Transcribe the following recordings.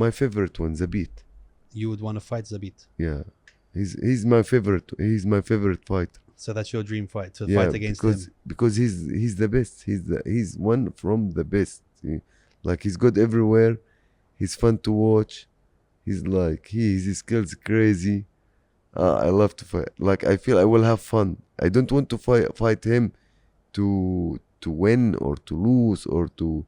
My favorite one, Zabit. You would want to fight Zabit. Yeah, he's my favorite. He's my favorite fighter. So that's your dream fight, to Yeah, fight against him. because he's the best. He's one from the best. Like he's good everywhere. He's fun to watch. He's like his skills crazy. I love to fight. Like I feel I will have fun. I don't want to fight him to win or to lose or to.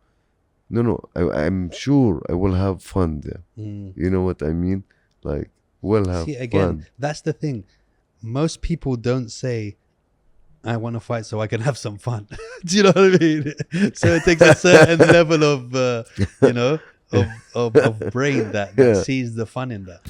No. I'm sure I will have fun there. You know what I mean? Like we'll have See, again, fun. that's the thing. Most people don't say, I want to fight so I can have some fun. Do you know what I mean? So it takes a certain level of, of brain that Yeah. sees the fun in that.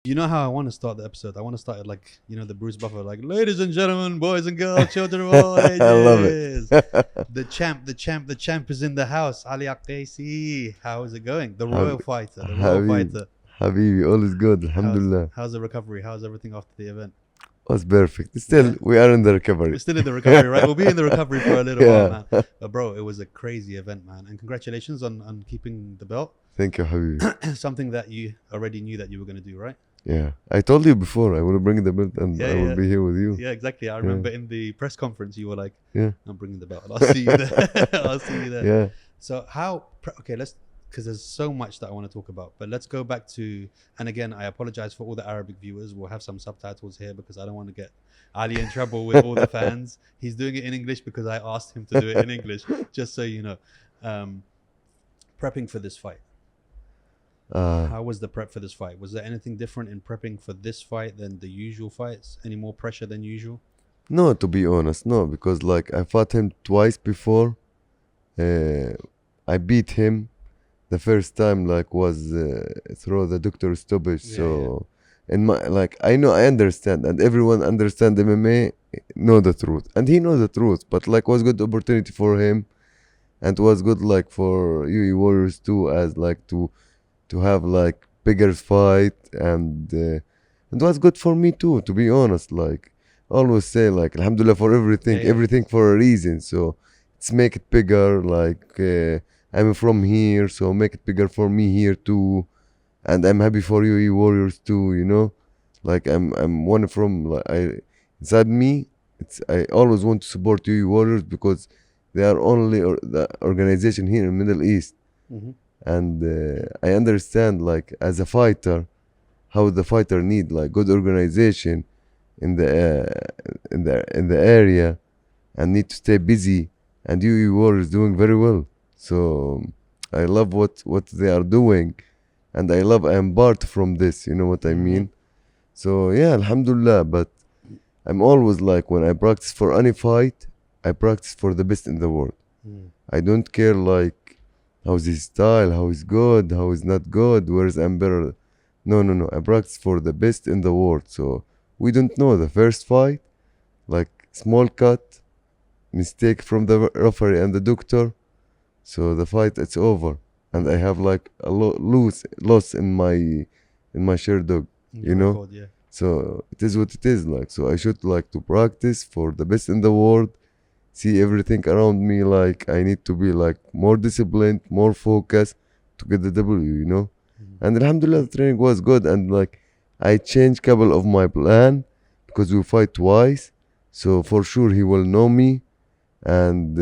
You know how I want to start the episode? I want to start it like, the Bruce Buffer, like, ladies and gentlemen, boys and girls, children of all ages. I love it. The champ is in the house. Ali Al Qaisi. How is it going? The royal fighter. Habibi, all is good, alhamdulillah. How's the recovery? How's everything after the event? Was perfect. Still, we are in the recovery. We're still in the recovery, right? We'll be in the recovery for a little while, man. But bro, it was a crazy event, man. And congratulations on keeping the belt. Thank you, Habibi. Something that you already knew that you were going to do, right? Yeah, I told you before I will bring the belt and I will be here with you. Yeah, exactly. I remember in the press conference you were like, Yeah, I'm bringing the belt. I'll see you there. I'll see you there. yeah. So because there's so much that I want to talk about, but let's go back to, and again, I apologize for all the Arabic viewers. We'll have some subtitles here because I don't want to get Ali in trouble with all the fans. He's doing it in English because I asked him to do it in English, just so you know. Prepping for this fight. How was the prep for this fight? Was there anything different in prepping for this fight than the usual fights? Any more pressure than usual? No, to be honest, no, because like I fought him twice before. I beat him. The first time like was through the doctor stoppage. So in my I understand, and everyone understand MMA, know the truth, and he knows the truth. But like was good opportunity for him, and was good like for UAE Warriors too, as like to have like bigger fight, and it was good for me too, to be honest. Like always say like alhamdulillah for everything, everything for a reason. So let's make it bigger. Like I'm from here, so make it bigger for me here too, and I'm happy for UAE Warriors too. Like I'm one from inside me. I always want to support UAE Warriors because they are only the organization here in Middle East. And I understand like as a fighter how the fighter need like good organization in the area, and need to stay busy, and UAE Warriors doing very well. So I love what they are doing, and I am part from this, you know what I mean? So yeah, alhamdulillah. But I'm always like, when I practice for any fight, I practice for the best in the world. I don't care like how's his style, how is good, how is not good, where's I'm better. No. I practice for the best in the world. So we don't know the first fight, like small cut, mistake from the referee and the doctor. So the fight, it's over. And I have like a loss in my share dog, you know? Record, yeah. So it is what it is like. So I should like to practice for the best in the world. See everything around me, like I need to be like more disciplined, more focused to get the W. And alhamdulillah, the training was good, and like I changed couple of my plan because we fight twice, so for sure he will know me, and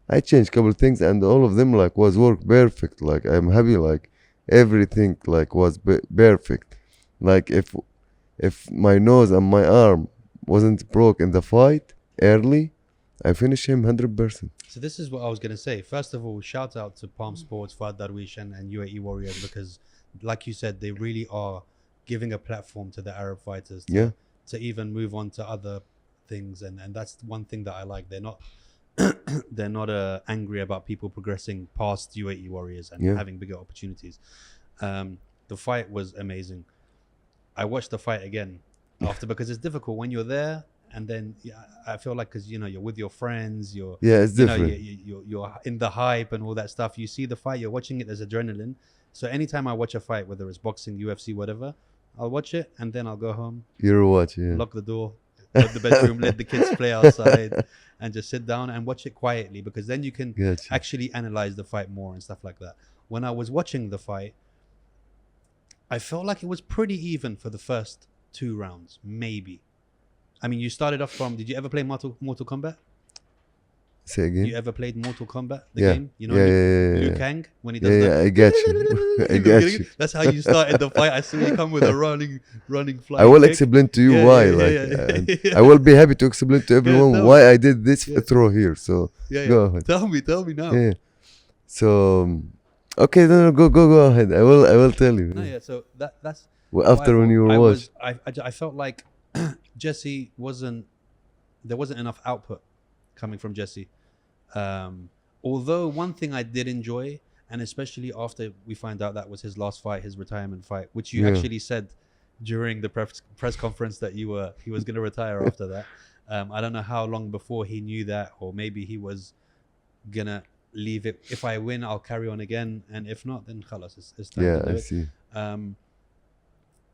I changed couple things, and all of them like was work perfect. Like I'm happy, like everything like was perfect. Like if my nose and my arm wasn't broke in the fight early, I finish him 100%. So this is what I was going to say. First of all, shout out to Palm Sports, Fad Darwish and UAE Warriors, because like you said, they really are giving a platform to the Arab fighters to even move on to other things. And that's one thing that I like. They're not angry about people progressing past UAE Warriors and having bigger opportunities. The fight was amazing. I watched the fight again after because it's difficult when you're there and then I feel like because you're with your friends, Yeah, it's you know different. you're in the hype and all that stuff. You see the fight, you're watching it. There's adrenaline. So anytime I watch a fight, whether it's boxing, UFC, whatever, I'll watch it and then I'll go home, You're watching. Yeah. lock the door, go to the bedroom, let the kids play outside, and just sit down and watch it quietly, because then you can Gotcha. actually analyze the fight more and stuff like that. When I was watching the fight, I felt like it was pretty even for the first 2 rounds, maybe. I mean, you started off from. Did you ever play Mortal Kombat? Say again. You ever played Mortal Kombat, the Yeah. game? You know, Yeah. Liu Kang, when he does Yeah, that. I get you. I get you. That's how you started the fight. I saw you come with a running flying I will kick. explain to you Yeah, why. yeah. And I will be happy to explain to everyone tell why me. I did this throw here. So Yeah, go ahead. Tell me now. Yeah. So okay, no, go ahead. I will tell you. No, yeah. So that's Well, after why when you were watched. I felt like Jesse there wasn't enough output coming from Jesse. Although one thing I did enjoy, and especially after we find out that was his last fight, his retirement fight, which you actually said during the press conference that he was going to retire after that. I don't know how long before he knew that, or maybe he was gonna leave it. If I win, I'll carry on again, and if not, then khalas, it's time to do I it. see.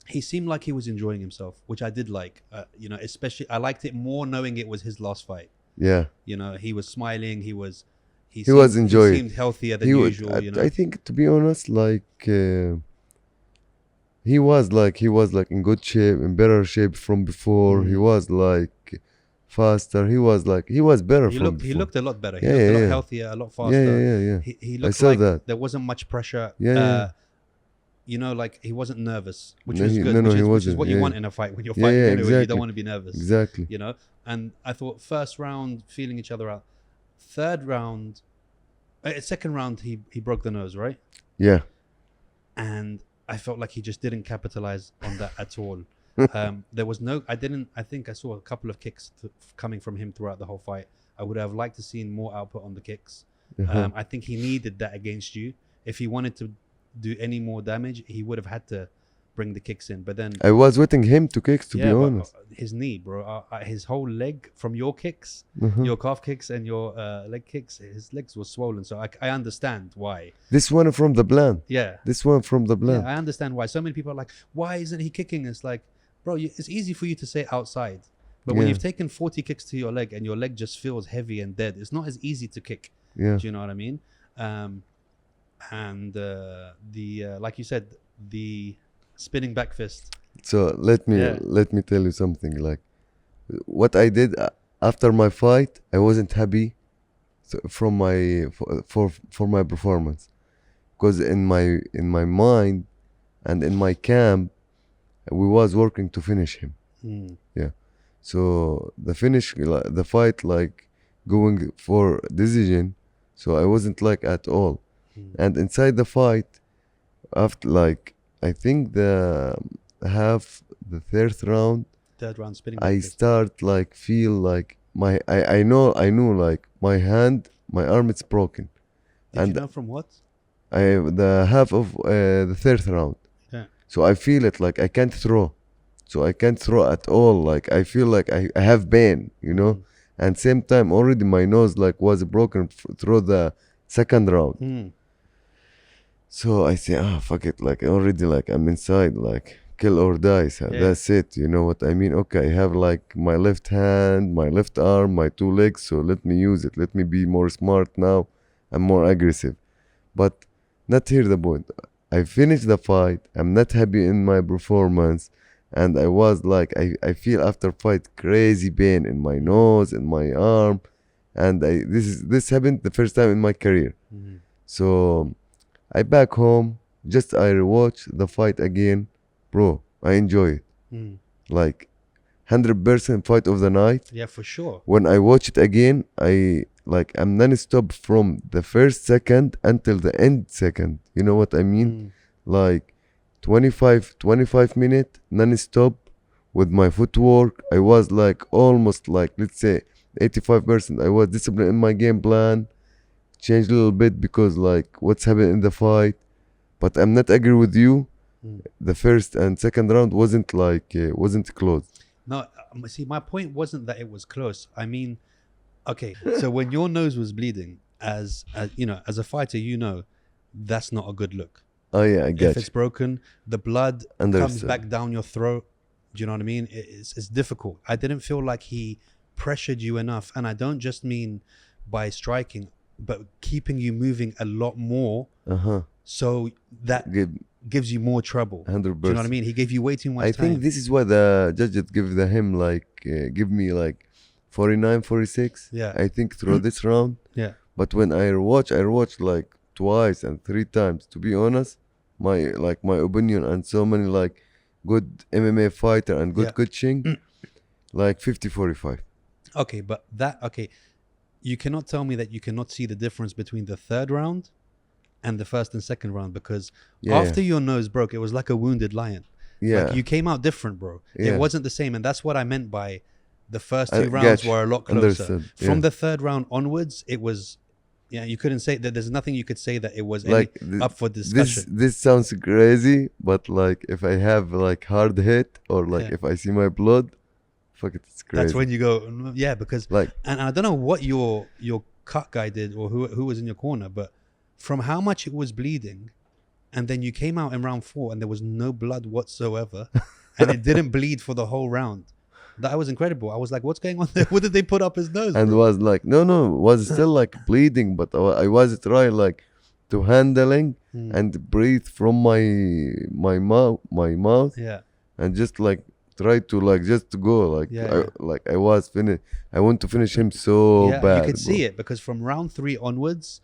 He seemed like he was enjoying himself, which I did like. Especially I liked it more knowing it was his last fight. Yeah. He was smiling. He was enjoying. He seemed healthier than usual. I think, to be honest, like he was like in good shape, in better shape from before. He was like faster. He was better He from looked before. he looked a lot better. He Yeah, looked a lot yeah. healthier, a lot faster. Yeah. He looked saw like that. there wasn't much pressure. Yeah. Like he wasn't nervous, which No, was he- good. no, which he is wasn't, what you yeah. want in a fight when you're Yeah, fighting. yeah, Anyway, you exactly. don't want to be nervous. Exactly. And I thought first round feeling each other out. Third round, second round he broke the nose, right? Yeah. And I felt like he just didn't capitalize on that at all. There was no. I think I saw a couple of kicks coming from him throughout the whole fight. I would have liked to seen more output on the kicks. I think he needed that against you. If he wanted to do any more damage, he would have had to bring the kicks in. But then I was waiting him to kick, to be but, honest. his knee, bro, his whole leg from your kicks, Uh-huh. your calf kicks and your leg kicks, his legs were swollen. So I understand why. This one from the plan. Yeah. This one from the plan. Yeah, I understand why. So many people are like, why isn't he kicking? It's like, bro, it's easy for you to say outside. But when Yeah. you've taken 40 kicks to your leg and your leg just feels heavy and dead, it's not as easy to kick. Yeah. Do you know what I mean? Like you said, the spinning back fist. So let me tell you something. Like what I did after my fight, I wasn't happy from my for my performance, because in my mind and in my camp, we was working to finish him. Yeah. So the fight, like going for decision. So I wasn't like at all. And inside the fight, after like I think the third round, Spinning I back fist. start like feel like I knew like my arm it's broken. Did and you know from what? the half of the third round. Yeah. So I feel it like I can't throw. So I can't throw at all. Like I feel like I have pain, And same time already my nose like was broken through the second round. So I say, fuck it. Like already like I'm inside, like kill or die. So that's it. You know what I mean? Okay, I have like my left hand, my left arm, my 2 legs. So let me use it. Let me be more smart now. I'm more aggressive. But not here the point. I finished the fight. I'm not happy in my performance. And I was like, I feel after fight crazy pain in my nose, in my arm. And this happened the first time in my career. So I back home, just I rewatch the fight again. Bro, I enjoy it. Like 100% fight of the night. Yeah, for sure. When I watch it again, I'm non-stop from the first second until the end second. You know what I mean? Like 25 minutes non-stop with my footwork. I was like almost like, let's say 85%. I was disciplined in my game plan. Changed a little bit because like what's happened in the fight. But I'm not agree with you. The first and second round wasn't close. No, see, my point wasn't that it was close. I mean, okay, so when your nose was bleeding, as you know, as a fighter, you know, that's not a good look. Oh yeah, I If get it's you. broken, the blood comes Understood. back down your throat. Do you know what I mean? It's difficult. I didn't feel like he pressured you enough, and I don't just mean by striking, but keeping you moving a lot more, so that Give gives you more trouble. 100%. Do you know what I mean? He gave you way too much I time. think this is why the judges him like give me like 49, 46. Yeah. I think through this round. Yeah. But when I rewatch like twice and 3 times. To be honest, my opinion and so many like good MMA fighter and good coaching, like 50-45. Okay, but you cannot tell me that you cannot see the difference between the third round and the first and second round, because after your nose broke, it was like a wounded lion. Yeah. Like you came out different, bro. Yeah. It wasn't the same, and that's what I meant by the first I two rounds get you. were a lot closer. Understood. From Yeah. the third round onwards, it was, you couldn't say that. There's nothing you could say that it was Like up for discussion. this sounds crazy, but like if I have like hard hit or like if I see my blood, fuck it, it's crazy. That's when you go, yeah, because like, and I don't know what your cut guy did or who was in your corner, but from how much it was bleeding, and then you came out in round 4 and there was no blood whatsoever, and it didn't bleed for the whole round. That was incredible. I was like, what's going on there? What did they put up his nose? and bro? was like no, was still like bleeding, but I was trying like to handling and breathe from my mouth, Yeah. and just like try to like just to go like I was finished. I want to finish him so bad. You could see it, because from round 3 onwards,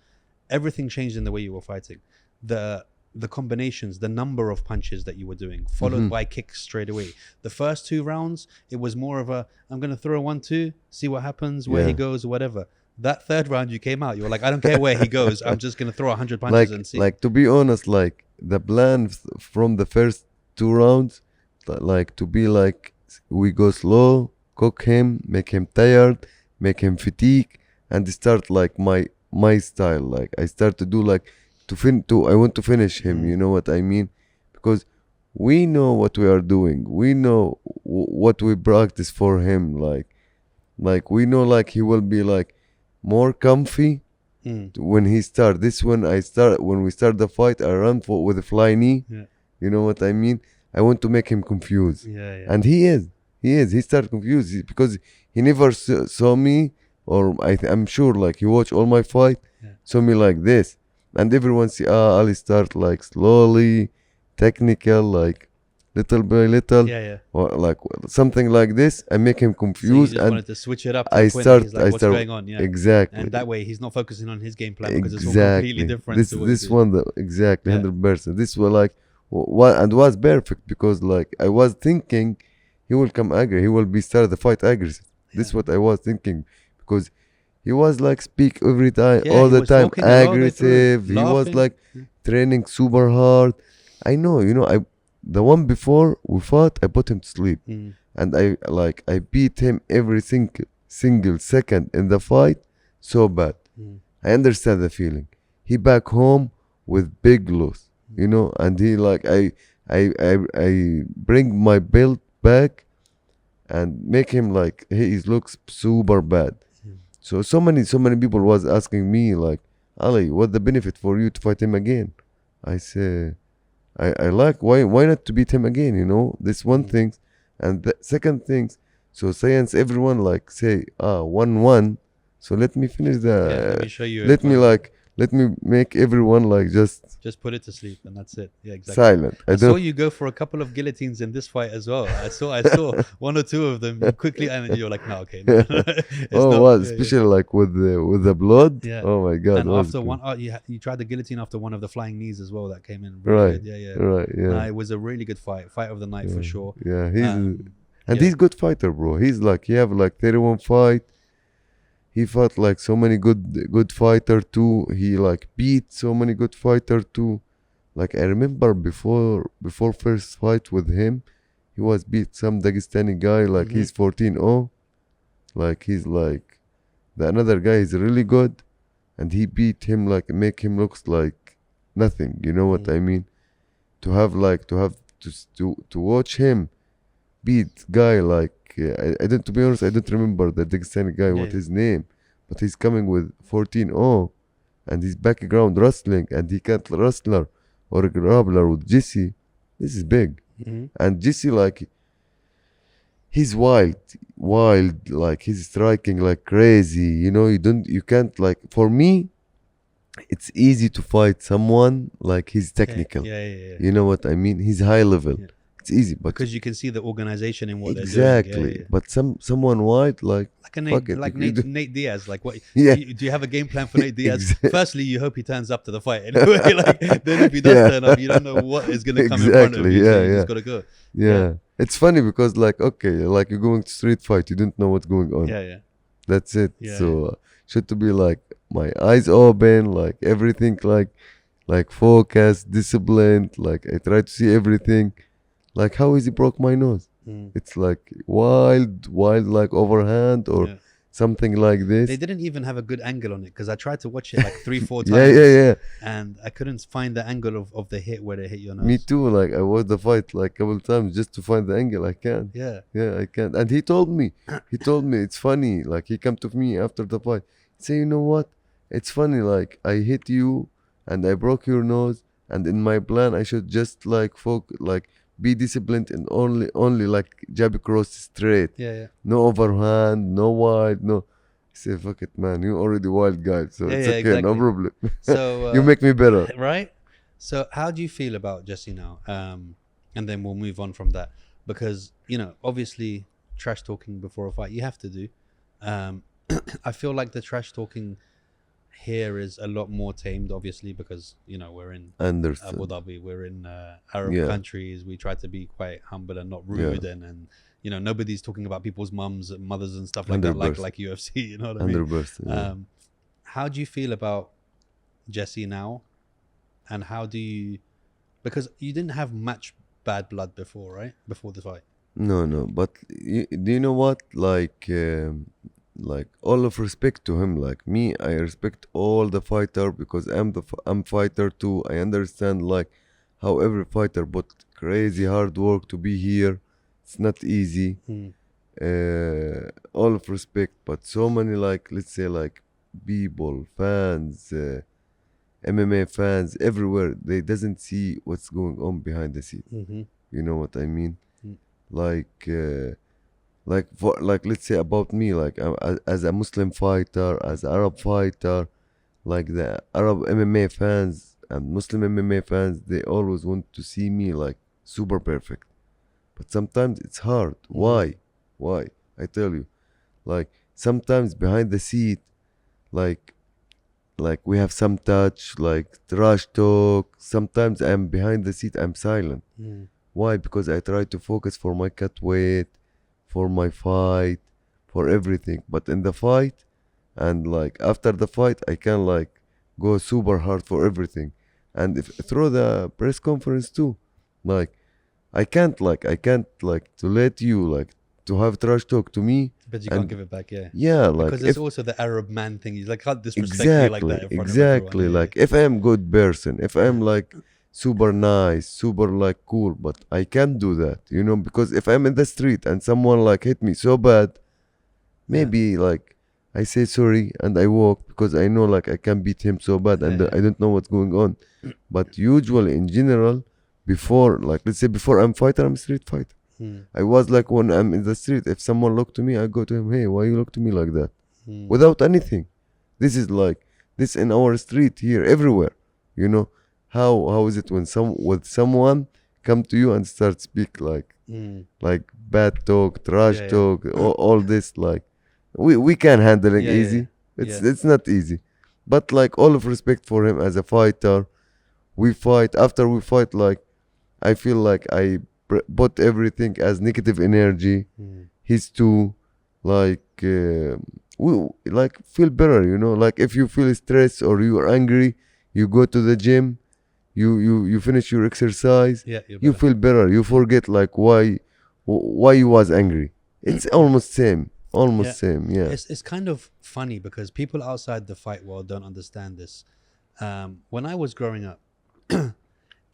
everything changed in the way you were fighting. The combinations, the number of punches that you were doing, followed by kicks straight away. The first 2 rounds, it was more of a, I'm going to throw a 1-2, see what happens, where he goes, or whatever. That third round you came out, you were like, I don't care where he goes, I'm just going to throw 100 punches and see. Like, to be honest, like the plan from the first 2 rounds, like to be like, we go slow, cook him, make him tired, make him fatigue, and start like my style. Like I start to do like I want to finish him. You know what I mean? Because we know what we are doing. We know what we practice for him. Like we know like he will be like more comfy when he start. When we start the fight, I run with a fly knee. Yeah. You know what I mean? I want to make him confused. Yeah. And he is. He started confused because he never saw me, or I'm sure like he watched all my fight, saw me like this. And everyone see, Ali start like slowly, technical, like little by little, or like something like this. I make him confused, so you just and wanted to switch it up. To I the point that he's like, what's start going on? Yeah, exactly. And that way he's not focusing on his game plan, because it's all completely different. This one, exactly 100%. This was like and was perfect, because like I was thinking he will come aggressive. He will be start the fight aggressive. This is what I was thinking, because he was like speak every time, all the time, aggressive. He was like training super hard. I know, the one before we fought, I put him to sleep, and I beat him every single second in the fight, so bad. I understand the feeling. He back home with big loss, and he like I bring my belt back and make him like he looks super bad. So many people was asking me like, Ali, what's the benefit for you to fight him again? I say, I like, why not to beat him again? This one thing, and the second things. So science, everyone like say 1-1. So let me finish let me show you. Let me make everyone like just put it to sleep, and that's it. Yeah, exactly. Silent. I saw you go for a couple of guillotines in this fight as well. I saw 1 or 2 of them quickly, and then you're like, no, okay. No. Especially like with the blood. Yeah. Oh my God. And after one, you tried the guilotine after one of the flying knees as well. That came in really Right. good. Yeah. Right. Yeah. It was a really good fight of the night for sure. Yeah. He's good fighter, bro. He's like, he have like 31 fight. He fought like so many good fighter too. He like beat so many good fighter too. Like I remember before first fight with him, he was beat some Dagestani guy. Like he's 14-0. Like he's like the another guy is really good, and he beat him like make him looks like nothing. You know what I mean? To watch him beat guy like I don't, to be honest, I don't remember the Dagestani guy, what his name, but he's coming with 14-0, and his background wrestling, and he can't wrestler or a grappler with Jesse. This is big. And Jesse, like, he's wild, like he's striking like crazy. You know, you can't, like, for me, it's easy to fight someone like he's technical. You know what I mean? He's high level. It's easy, but because you can see the organization in what exactly. they're doing. But someone wild, like a Nate Diaz. Like, what? Yeah. Do you have a game plan for Nate Diaz? Firstly, you hope he turns up to the fight. Anyway, like, then if he does turn up, you don't know what is going to come in front of you. So you just got to go. Yeah. It's funny because, like, okay, like you're going to street fight, you don't know what's going on. That's it. So should to be like my eyes open, like everything, like focused, disciplined. Like I try to see everything. Like, how is he broke my nose? It's like wild, like overhand or something like this. They didn't even have a good angle on it because I tried to watch it like 3-4 times. Yeah. And I couldn't find the angle of the hit where they hit your nose. Me too. Like I watched the fight like a couple times just to find the angle. I can't. Yeah, I can't. And he told me it's funny. Like he come to me after the fight. He say, you know what? It's funny. Like I hit you and I broke your nose. And in my plan, I should just like be disciplined and only like jab across straight. No overhand, no wide, no. I say, fuck it, man. You already wild guy, so it's okay, exactly. No problem. So you make me better, right? So how do you feel about Jesse now? And then we'll move on from that because, you know, obviously trash talking before a fight you have to do. I feel like the trash talking here is a lot more tamed, obviously, because, you know, we're in Abu Dhabi, we're in Arab countries. We try to be quite humble and not rude, and you know, nobody's talking about people's mothers and stuff like 100%. That, like UFC. You know what I mean? 100%. How do you feel about Jesse now, and how do you? Because you didn't have much bad blood before, right? Before the fight. No. But do you know what? Like all of respect to him. Like me, I respect all the fighter because I'm fighter too. I understand like how every fighter put crazy hard work to be here. It's not easy. All of respect, but so many, like, let's say, like people, fans, MMA fans everywhere, they doesn't see what's going on behind the scene. You know what I mean? Like let's say about me, like as a Muslim fighter, as Arab fighter, like the Arab MMA fans and Muslim MMA fans, they always want to see me like super perfect, but sometimes it's hard. Why? I tell you, like sometimes behind the seat, like we have some touch, like trash talk. Sometimes I'm behind the seat, I'm silent. Why? Because I try to focus for my cut weight, for my fight, for everything. But in the fight and like after the fight, I can like go super hard for everything. And if through the press conference too, like I can't like to let you like to have trash talk to me. But you can't give it back, like because it's also the Arab man thing. He's like, can't disrespect you like that in front of everyone. Like if I'm good person, if I'm like super nice, super like cool, but I can't do that, you know, because if I'm in the street and someone like hit me so bad, maybe like I say sorry and I walk because I know like I can beat him so bad and I don't know what's going on. But usually in general, before, like let's say before I'm fighter, I'm street fighter. I was like when I'm in the street, if someone look to me, I go to him, hey, why you look to me like that? Without anything. This is like this in our street here, everywhere, you know. How is it when someone come to you and start speak like bad talk, trash talk, all this, like we can handle it easy. It's not easy, but like all of respect for him as a fighter. We fight, after we fight, like I feel like I put everything as negative energy. His too, like we like feel better, you know. Like if you feel stressed or you are angry, you go to the gym. You finish your exercise, you feel better, you forget like why you was angry. It's almost same. It's kind of funny because people outside the fight world don't understand this. When I was growing up,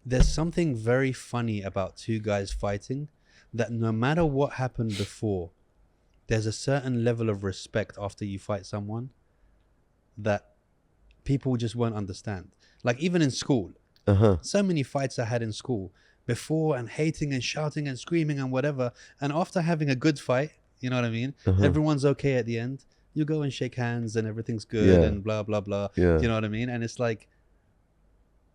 there's something very funny about two guys fighting, that no matter what happened before, there's a certain level of respect after you fight someone that people just won't understand. Like even in school, so many fights I had in school before, and hating and shouting and screaming and whatever. And after having a good fight, you know what I mean? Everyone's okay at the end. You go and shake hands and everything's good and blah, blah, blah. Yeah. You know what I mean? And it's like,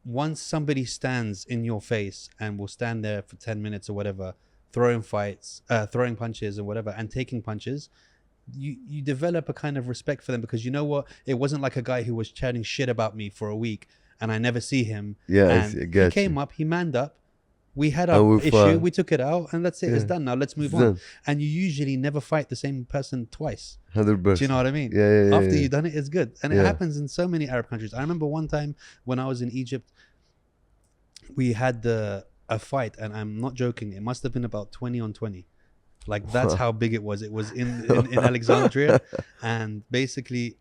once somebody stands in your face and will stand there for 10 minutes or whatever, throwing punches and whatever, and taking punches, you develop a kind of respect for them, because you know what? It wasn't like a guy who was chatting shit about me for a week and I never see him. Yeah, and I get he came you. up, he manned up. We had And our we issue, fought. we took it out, and that's it. It's Yeah. done now. Let's move It's on. done. And you usually never fight the same person twice. 100%. Do you know what I mean? Yeah. After you've done it, it's good. And it Yeah. happens in so many Arab countries. I remember one time when I was in Egypt, we had a fight, and I'm not joking. It must have been about 20 on 20. Like, that's how big it was. It was in Alexandria. And basically,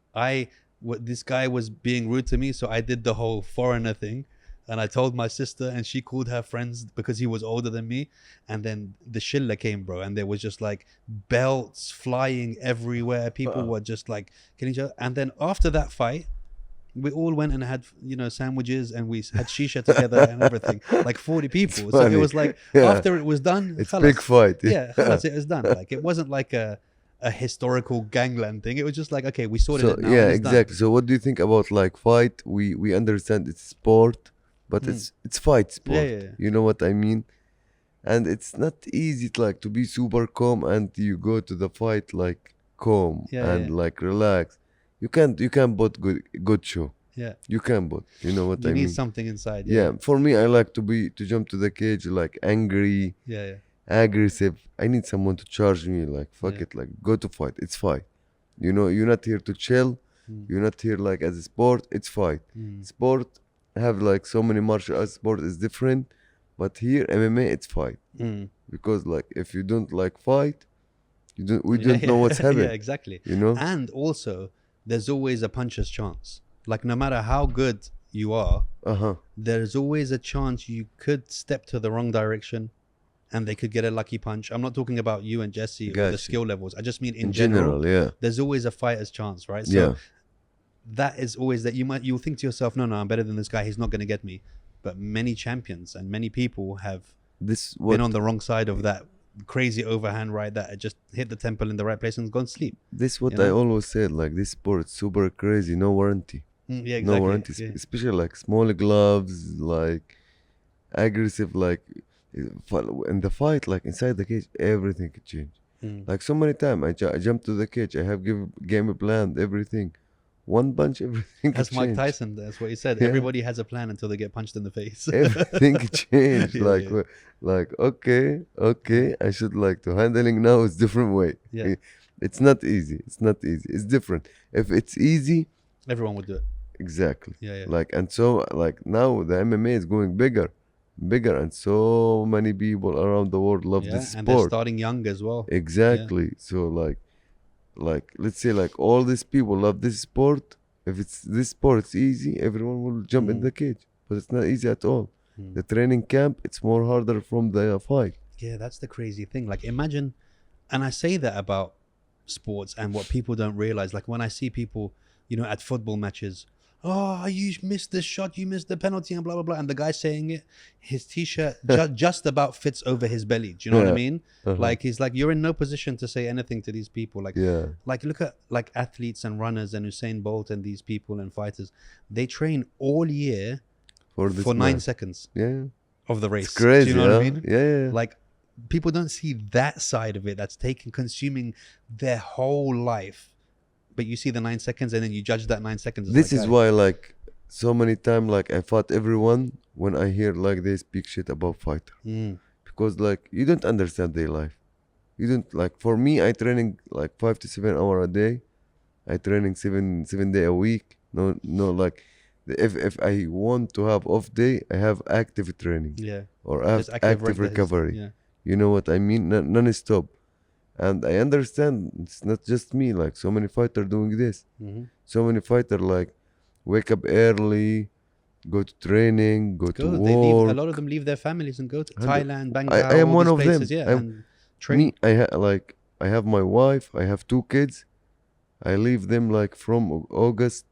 this guy was being rude to me. So I did the whole foreigner thing. And I told my sister, and she called her friends because he was older than me. And then the shilla came, bro. And there was just like belts flying everywhere. People were just like killing each other. And then after that fight, we all went and had, sandwiches, and we had shisha together and everything. Like 40 people. So it was like, after it was done, it's khalas. big fight. Yeah, khalas, it was done. Like, it wasn't like a historical gangland thing. It was just like, okay, we sorted it now. Yeah, and it's exactly. done. So what do you think about like fight? We understand it's sport, but it's fight sport. Yeah. You know what I mean? And it's not easy like to be super calm and you go to the fight like calm and like relax. You can't put good show. Yeah. You can put. You know what You I mean? need something inside. Yeah. For me, I like to jump to the cage like angry, Yeah. aggressive. I need someone to charge me like fuck Yeah. it, like go to fight. It's fight. You know, you're not here to chill. You're not here like as a sport. It's fight. Sport have like so many martial arts. Sport is different, but here MMA it's fight. Because like if you don't like fight, we don't know what's happening. Yeah, exactly. You know. And also, there's always a puncher's chance. Like, no matter how good you are, there's always a chance you could step to the wrong direction and they could get a lucky punch. I'm not talking about you and Jesse or the skill levels. I just mean in general. Yeah. There's always a fighter's chance, right? So that is always that you'll think to yourself, no, I'm better than this guy. He's not going to get me. But many champions and many people have been on the wrong side of that crazy overhand right that just hit the temple in the right place and gone to sleep. This what I always said, like this sport super crazy, no warranty. Yeah, exactly. No warranty, especially like small gloves, like aggressive, like in the fight, like inside the cage, everything could change. Like so many times I jump to the cage, I have game planned, everything. One punch, everything That's could Mike change. Tyson. That's what he said. Yeah. Everybody has a plan until they get punched in the face. Everything could change. Yeah, like okay, I should like to handling now is different way. Yeah. It's not easy. It's different. If it's easy, Everyone would do it. exactly. Yeah. Like and so like now the MMA is going bigger, and so many people around the world love this and they're sport. starting young as well. Exactly. So like let's say like all these people love this sport. If it's this sport, it's easy. Everyone will jump in the cage, but it's not easy at all. The training camp, it's more harder from the fight. Yeah, that's the crazy thing. Like, imagine, and I say that about sports and what people don't realize. Like, when I see people, at football matches, oh, you missed this shot, you missed the penalty, and blah blah blah, and the guy saying it, his t-shirt just about fits over his belly. Do you know what I mean? Like, he's like, you're in no position to say anything to these people. Like, like look at like athletes and runners and Usain Bolt and these people and fighters. They train all year for 9 seconds of the race. It's crazy. Do you know what I mean? Yeah. Like, people don't see that side of it. That's consuming their whole life. But you see the 9 seconds, and then you judge that 9 seconds. This is why, like, so many times, like, I fought everyone when I hear, like, they speak shit about fighter. Because, like, you don't understand their life. You don't, like, for me, I training, like, 5 to 7 hours a day. I training 7 days a week. No, like, if I want to have off day, I have active training. Yeah. Or active recovery. Yeah. You know what I mean? Non-stop. And I understand it's not just me, like so many fighters doing this. So many fighters like wake up early, go to training, go to work. A lot of them leave their families and go to Thailand, Bangkok, I am all one these of places, them. and train. Me, I have my wife, I have 2 kids. I leave them like from August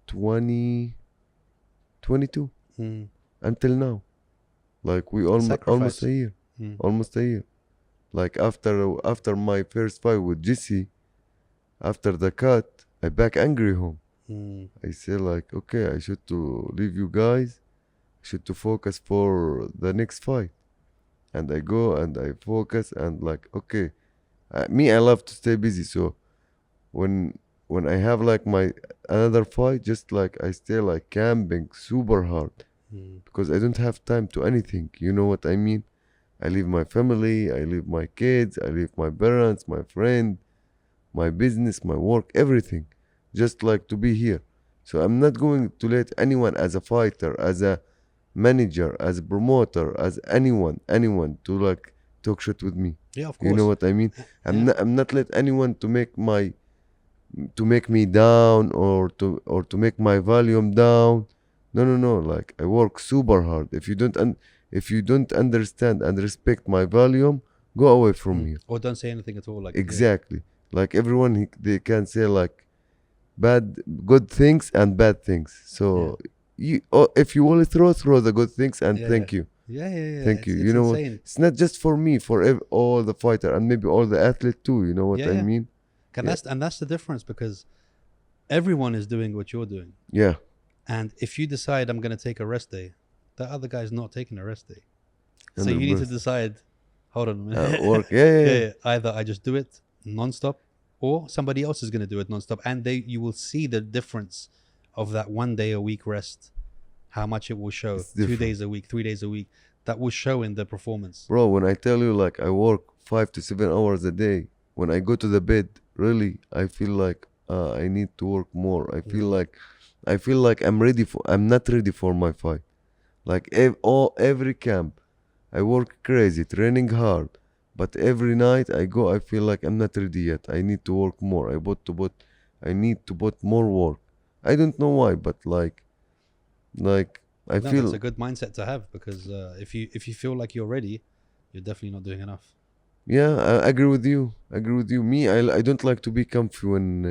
2022 until now. Like we almost a year. Almost a year. Like after my first fight with Jesse, after the cut, I back angry home. I say like, okay, I should to leave you guys. I should to focus for the next fight. And I go and I focus and like, okay, me, I love to stay busy. So when I have like my another fight, just like I stay like camping super hard because I don't have time to anything. You know what I mean? I leave my family, I leave my kids, I leave my parents, my friend, my business, my work, everything, just like to be here. So I'm not going to let anyone as a fighter, as a manager, as a promoter, as anyone to like talk shit with me. Yeah, of course. You know what I mean? I'm not let anyone to make me down or to make my volume down. No. Like I work super hard. If you don't understand and respect my volume, go away from here. Or don't say anything at all. Like exactly. Like everyone, they can say like good things and bad things. So if you want to throw the good things and thank you. Yeah. Thank you. You know what? It's not just for me, for all the fighter and maybe all the athlete too. You know what I mean? And that's the difference, because everyone is doing what you're doing. Yeah. And if you decide I'm going to take a rest day, the other guy's not taking a rest day. So 100%. you need to decide, hold on a minute. Work. Yeah. Either I just do it non-stop, or somebody else is going to do it non-stop. And you will see the difference of that 1 day a week rest, how much it will show. 2 days a week, 3 days a week. That will show in the performance. Bro, when I tell you like I work 5 to 7 hours a day, when I go to the bed, really, I feel like I need to work more. I feel like I'm not ready for my fight. Like every camp, I work crazy, training hard, but every night I go, I feel like I'm not ready yet. I need to work more. I need to put more work. I don't know why, but like I feel that's a good mindset to have, because if you feel like you're ready, you're definitely not doing enough. Yeah, I agree with you. Me, I don't like to be comfy when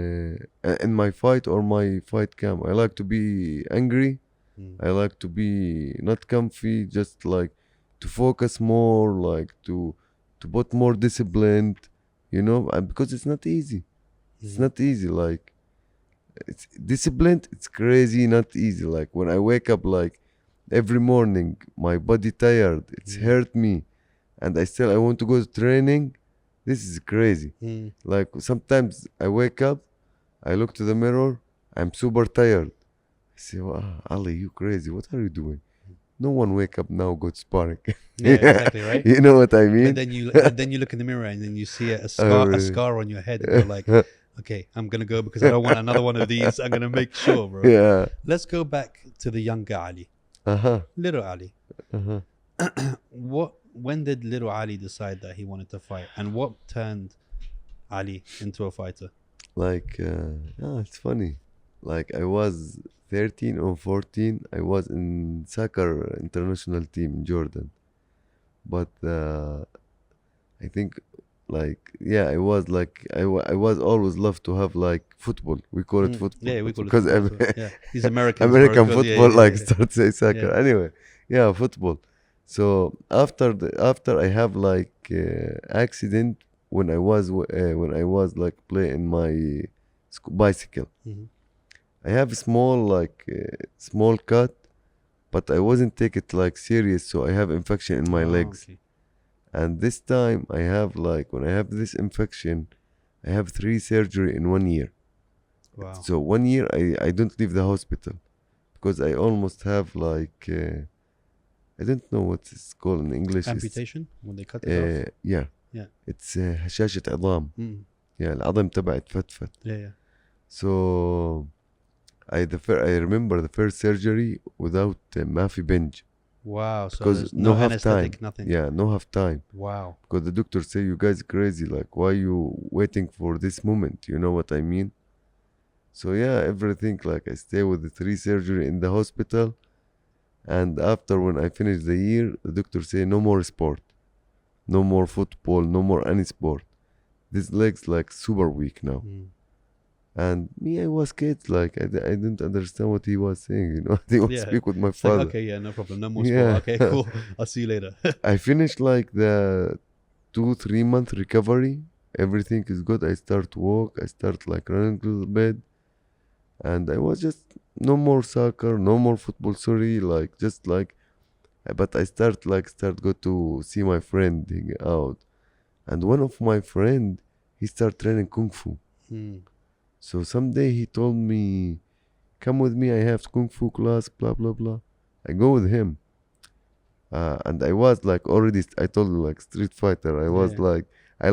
in my fight or my fight camp. I like to be angry. I like to be not comfy, just like to focus more, like to put more disciplined, you know, because it's not easy. It's not easy. Like it's disciplined. It's crazy, not easy. Like when I wake up, like every morning, my body tired. It's hurt me. And I want to go to training. This is crazy. Like sometimes I wake up, I look to the mirror, I'm super tired. I say, wow, Ali, you crazy. What are you doing? No one wake up now, go to sparring. Yeah, exactly, right? You know what I mean? But then you look in the mirror and then you see a scar on your head, and you're like, okay, I'm going to go because I don't want another one of these. I'm going to make sure, bro. Yeah. Let's go back to the younger Ali. Little Ali. When did little Ali decide that he wanted to fight, and what turned Ali into a fighter? Like, it's funny. Like I was 13 or 14. I was in soccer international team in Jordan. But I think I was always loved to have like football. We call it football. Yeah, we call it because football. These Americans American football start say soccer. Yeah. Anyway, football. So after I have like accident when I was like playing my bicycle. I have small cut, but I wasn't take it like serious, so I have infection in my legs. Okay. And this time I have like when I have this infection, I have 3 surgery in 1 year. Wow. So 1 year I don't leave the hospital because I almost have like I don't know what it's called in English. Amputation when they cut it off. Yeah. It's هشاشة عظام. Yeah, العظم تبعي اتفتفت. Yeah. So I remember the first surgery without ما في bench. Wow. So Because there's no half anesthetic, time. nothing. Yeah, no half time. Wow. Because the doctor say you guys crazy. Like why you waiting for this moment? You know what I mean? So everything like I stay with the 3 surgery in the hospital. And after when I finish the year, the doctor say no more sport, no more football, no more any sport. This leg's like super weak now. Mm. And me, I was kid, like I didn't understand what he was saying, you know. He would Yeah. speak with my It's like, father. okay, yeah, no problem, no more Yeah. sport. Okay, cool. I'll see you later. I finished like the 2-3 month recovery. Everything is good. I start walk. I start like running to the bed, and I was just no more soccer, no more football. Sorry, like just like, but I start go to see my friend hang out, and one of my friend he start training kung fu. Mm. So someday he told me, "Come with me. I have kung fu class." Blah blah blah. I go with him. And I was like already, I told you, like street fighter. I was Yeah. like, I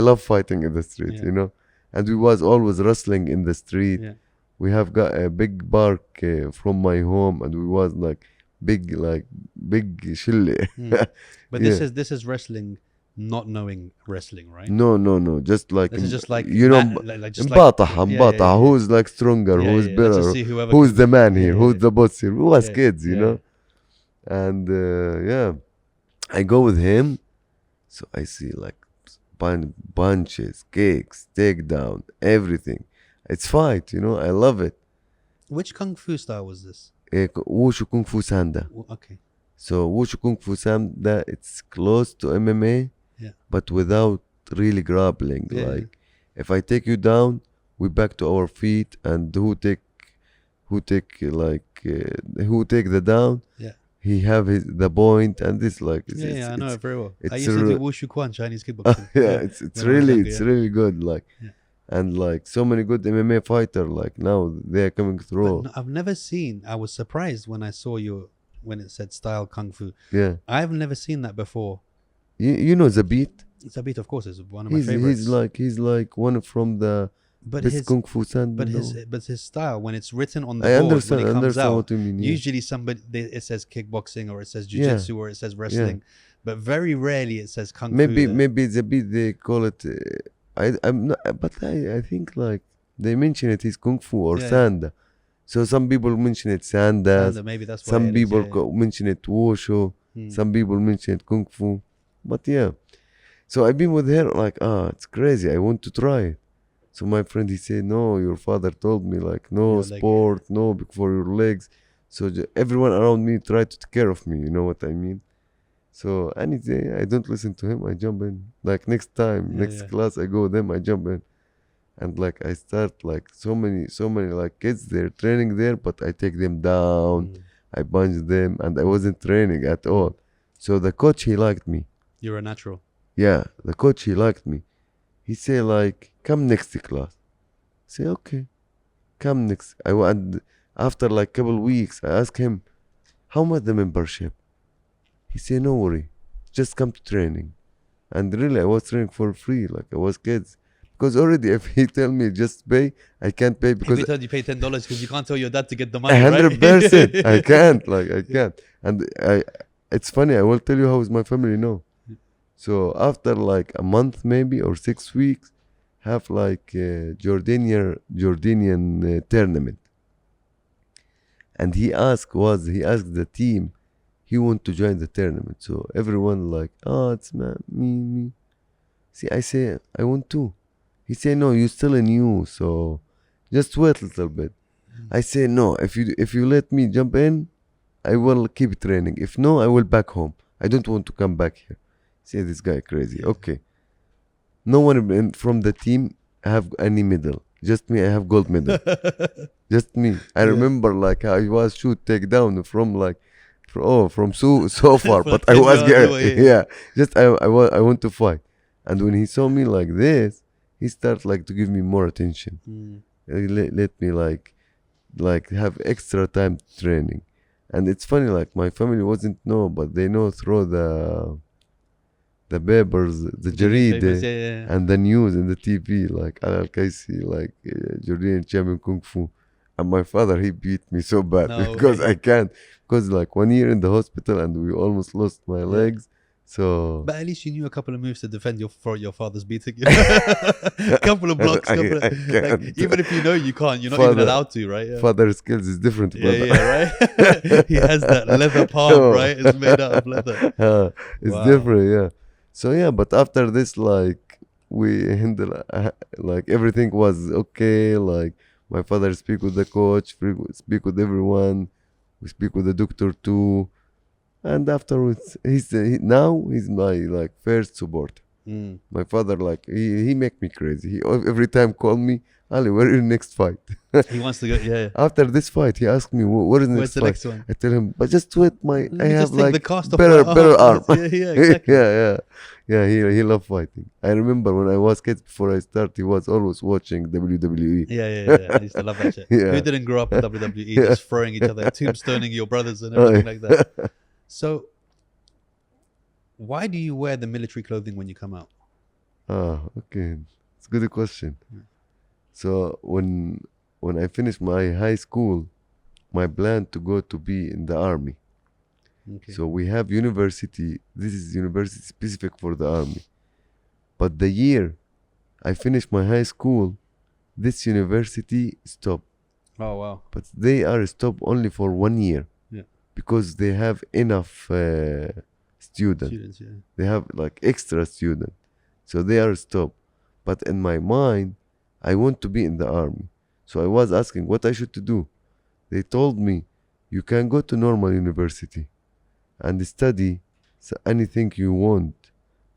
love fighting in the street, Yeah. you know. And we was always wrestling in the street. Yeah. We have got a big park from my home, and we was like big shille. Mm. But this is wrestling, not knowing wrestling, right? No, just like This is just like you know, just مباطحة yeah, مباطحة. yeah. Who's like stronger? Yeah, Who's yeah, let's better? just see whoever Who's can- the man here? yeah, Who's yeah. the boss here? We was Yeah, kids, you yeah. know. And yeah, I go with him, so I see like punches, kicks, takedown, everything. It's fight, you know. I love it. Which kung fu style was this? Wushu Kung Fu Sanda. Okay. So Wushu Kung Fu Sanda, it's close to MMA, Yeah. but without really grappling. Yeah, Like if I take you down, we back to our feet, and who take the down, Yeah. he have the point, and this like Yeah, I know it very well. I it's used to a- do wushu quan Chinese kickboxing. yeah, it's when I was younger, yeah. really good, like, Yeah. and like so many good MMA fighter, like now they are coming But through. no, I've never seen. I was surprised when I saw when it said style kung fu. Yeah, I've never seen that before. you know the beat. Zabit, of course, is one of my favorites. He's like one from the but best his Kung Fu Sanda. but his style, when it's written on the I board, understand when it comes out, what you mean. Yeah. usually it says kickboxing, or it says jiu-jitsu, or it says wrestling, but very rarely it says kung fu. Maybe the beat they call it. I'm not, but I think like they mention it is Kung Fu or Yeah. Sanda. So some people mention it Sandas. Maybe that's why Some it is, people yeah. mention it Wushu. Hmm. Some people mention it Kung Fu. But yeah. So I've been with her like, it's crazy. I want to try it. So my friend, he said, no, your father told me like, no Your leg. sport, no for your legs. So everyone around me tried to take care of me. You know what I mean? So any day I don't listen to him. I jump in. Like next time, Yeah, next yeah. class I go with them. I jump in. And like I start like so many like kids, they're training there, but I take them down. Hmm. I punch them, and I wasn't training at all. So the coach, he liked me. You're a natural. Yeah, the coach, he liked me. He say like, come next class. I say, okay, come next. And after like couple weeks, I ask him, how much the membership? He say, no worry, just come to training. And really, I was training for free, like I was kids. Because already, if he tell me just pay, I can't pay If because he told you pay $10 because you can't tell your dad to get the money, 100%. right? I can't, like I can't. And it's funny. I will tell you how is my family know. So after like a month maybe or 6 weeks, have like a Jordanian tournament, and he asked the team, he want to join the tournament. So everyone like, it's me. See, I say I want to. He say no, you still new, so just wait a little bit. I say no. If you let me jump in, I will keep training. If no, I will back home. I don't want to come back here. Say this guy crazy. Okay. No one from the team have any medal. Just me. I have gold medal. Just me. I remember like I was shoot take down from like, from so far. But I was yeah. Just I want to fight. And when he saw me like this, he started like to give me more attention. He let me like have extra time training. And it's funny, like my family wasn't know, but they know through the papers, the jareed, and the news and the TV, like Ali Al Qaisi, like Jordanian champion kung fu. And my father, he beat me so bad because I can't. Because like 1 year in the hospital and we almost lost my legs. So, but at least you knew a couple of moves to defend your father's beating you. A couple of blocks. Like, even if you know you can't, you're not even allowed to, right? Yeah. Father skills is different, brother. Yeah, right. He has that leather palm, right? It's made out of leather. It's different, yeah. So yeah, but after this, like we handle like everything was okay. Like my father speak with the coach, speak with everyone. We speak with the doctor too. And afterwards, now he's my like first support. My father like he make me crazy. He every time call me, Ali, where is your next fight? He wants to go. Yeah. After this fight, he asked me, "What is the Where's next the fight?" next one? I tell him, "But just wait, Let I me have just take like the cast off better my arm." Yeah, exactly. Yeah. He love fighting. I remember when I was kid before I start, he was always watching WWE. Yeah. I used to love that shit. Yeah. Who didn't grow up with WWE, just throwing each other, tombstoning your brothers and everything like that? So, why do you wear the military clothing when you come out? Okay. It's a good question. Yeah. So when I finished my high school, my plan to go to be in the army. Okay. So we have university. This is university specific for the army. But the year I finished my high school, this university stopped. Oh wow. But they are stopped only for 1 year. Yeah. Because they have enough students. Yeah. They have like extra students. So they are stopped. But in my mind, I want to be in the army. So I was asking what I should to do. They told me, you can go to normal university and study anything you want.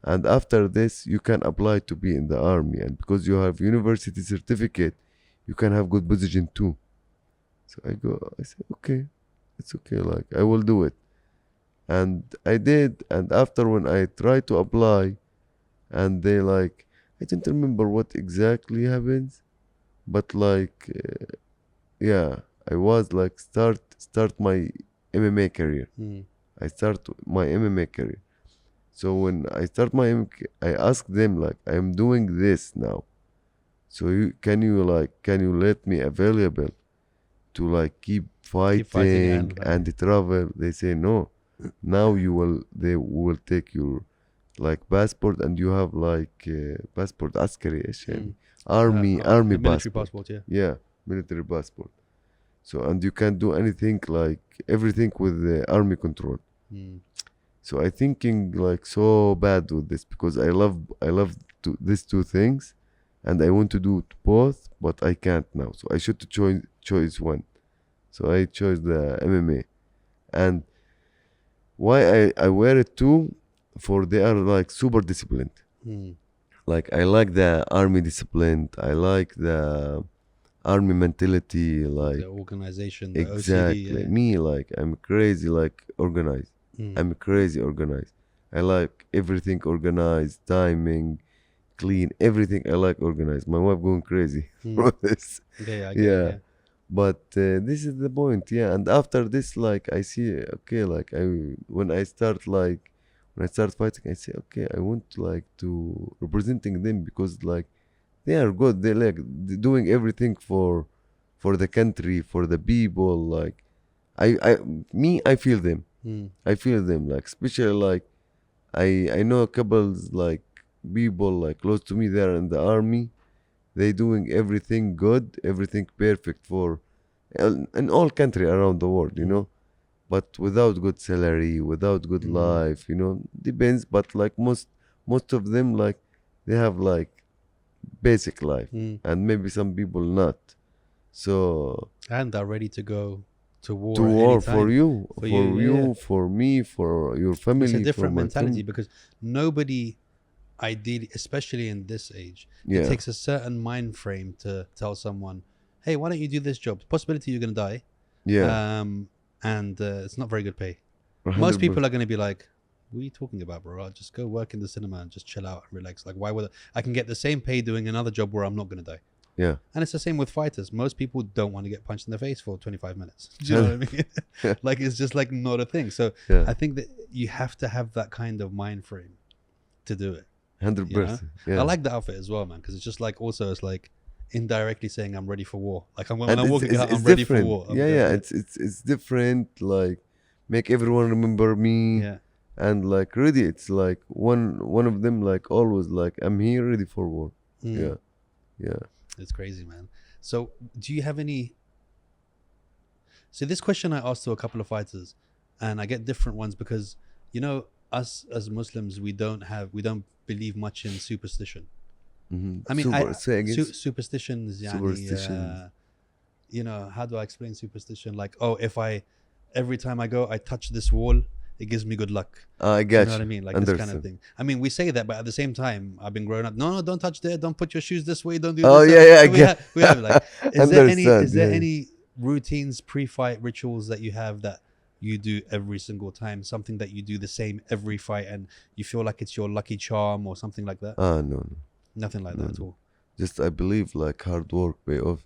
And after this, you can apply to be in the army. And because you have university certificate, you can have good position too. So I said, okay, it's okay. Like, I will do it. And I did. And after when I tried to apply, and they like, I don't remember what exactly happens, but like, yeah, I was like start my MMA career. I start my MMA career. So when I start my MMA, I ask them like, I'm doing this now. So can you let me available to like keep fighting and travel? They say no. Now they will take your like passport, and you have like passport askari army military passport. Yeah, military passport. So and you can do anything, like everything with the army control. So I thinking like so bad with this, because I love these two things, and I want to do both, but I can't now. So I should choose one. So I chose the MMA. And why I wear it too, for they are like super disciplined. Like I like the army discipline. I like the army mentality, like the organization, exactly. the OCD, Me, like I'm crazy, like organized. I'm crazy organized. I like everything organized, timing, clean, everything. I like organized. My wife going crazy for this. Yeah. But this is the point, yeah. And after this, like I see, okay, like when I start fighting, I say, okay, I want like to representing them, because like they are good. They like doing everything for the country, for the people. Like I feel them. I feel them, like especially like I know couples, like people like close to me. They are in the army. They doing everything good, everything perfect for in all country around the world, but without good salary, without good life, depends. But like most of them, like they have like basic life, and maybe some people not. So and are ready to go to war. For you, for me, for your family. It's a different mentality, family. Because nobody, ideally, especially in this age, Yeah. it takes a certain mind frame to tell someone, hey, why don't you do this job? The possibility you're going to die. Yeah. And it's not very good pay. 100%. Most people are going to be like, what are you talking about, bro? I'll just go work in the cinema and just chill out and relax. Like, why would I can get the same pay doing another job where I'm not going to die. Yeah. And it's the same with fighters. Most people don't want to get punched in the face for 25 minutes. Do you know what I mean? Like, it's just like not a thing. So I think that you have to have that kind of mind frame to do it. 100%. Yeah. I like the outfit as well, man, because it's just like, also it's like indirectly saying I'm ready for war. Like when I'm walking out, I'm ready for war. It's different. Like make everyone remember me. Yeah. And like ready. It's like one of them, like always, like I'm here ready for war. Yeah. It's crazy, man. So do you have any? So this question I asked to a couple of fighters, and I get different ones because us as Muslims, we don't believe much in superstition. I mean, Say again. superstitions, yani, Superstitions. you know, how do I explain superstition? Like, oh, if every time I go, I touch this wall, it gives me good luck. I Do you got know what I you. mean? Like this kind of Understand. thing. I mean, we say that, but at the same time, I've been growing up. No, don't touch there. Don't put your shoes this way. Don't do Oh this. yeah, yeah, I So get. we have like, Understand. is there Yeah. any routines, pre-fight rituals that you have that you do every single time? Something that you do the same every fight, and you feel like it's your lucky charm or something like that? Ah, no, no, Nothing like that at all. just I believe like hard work pay off.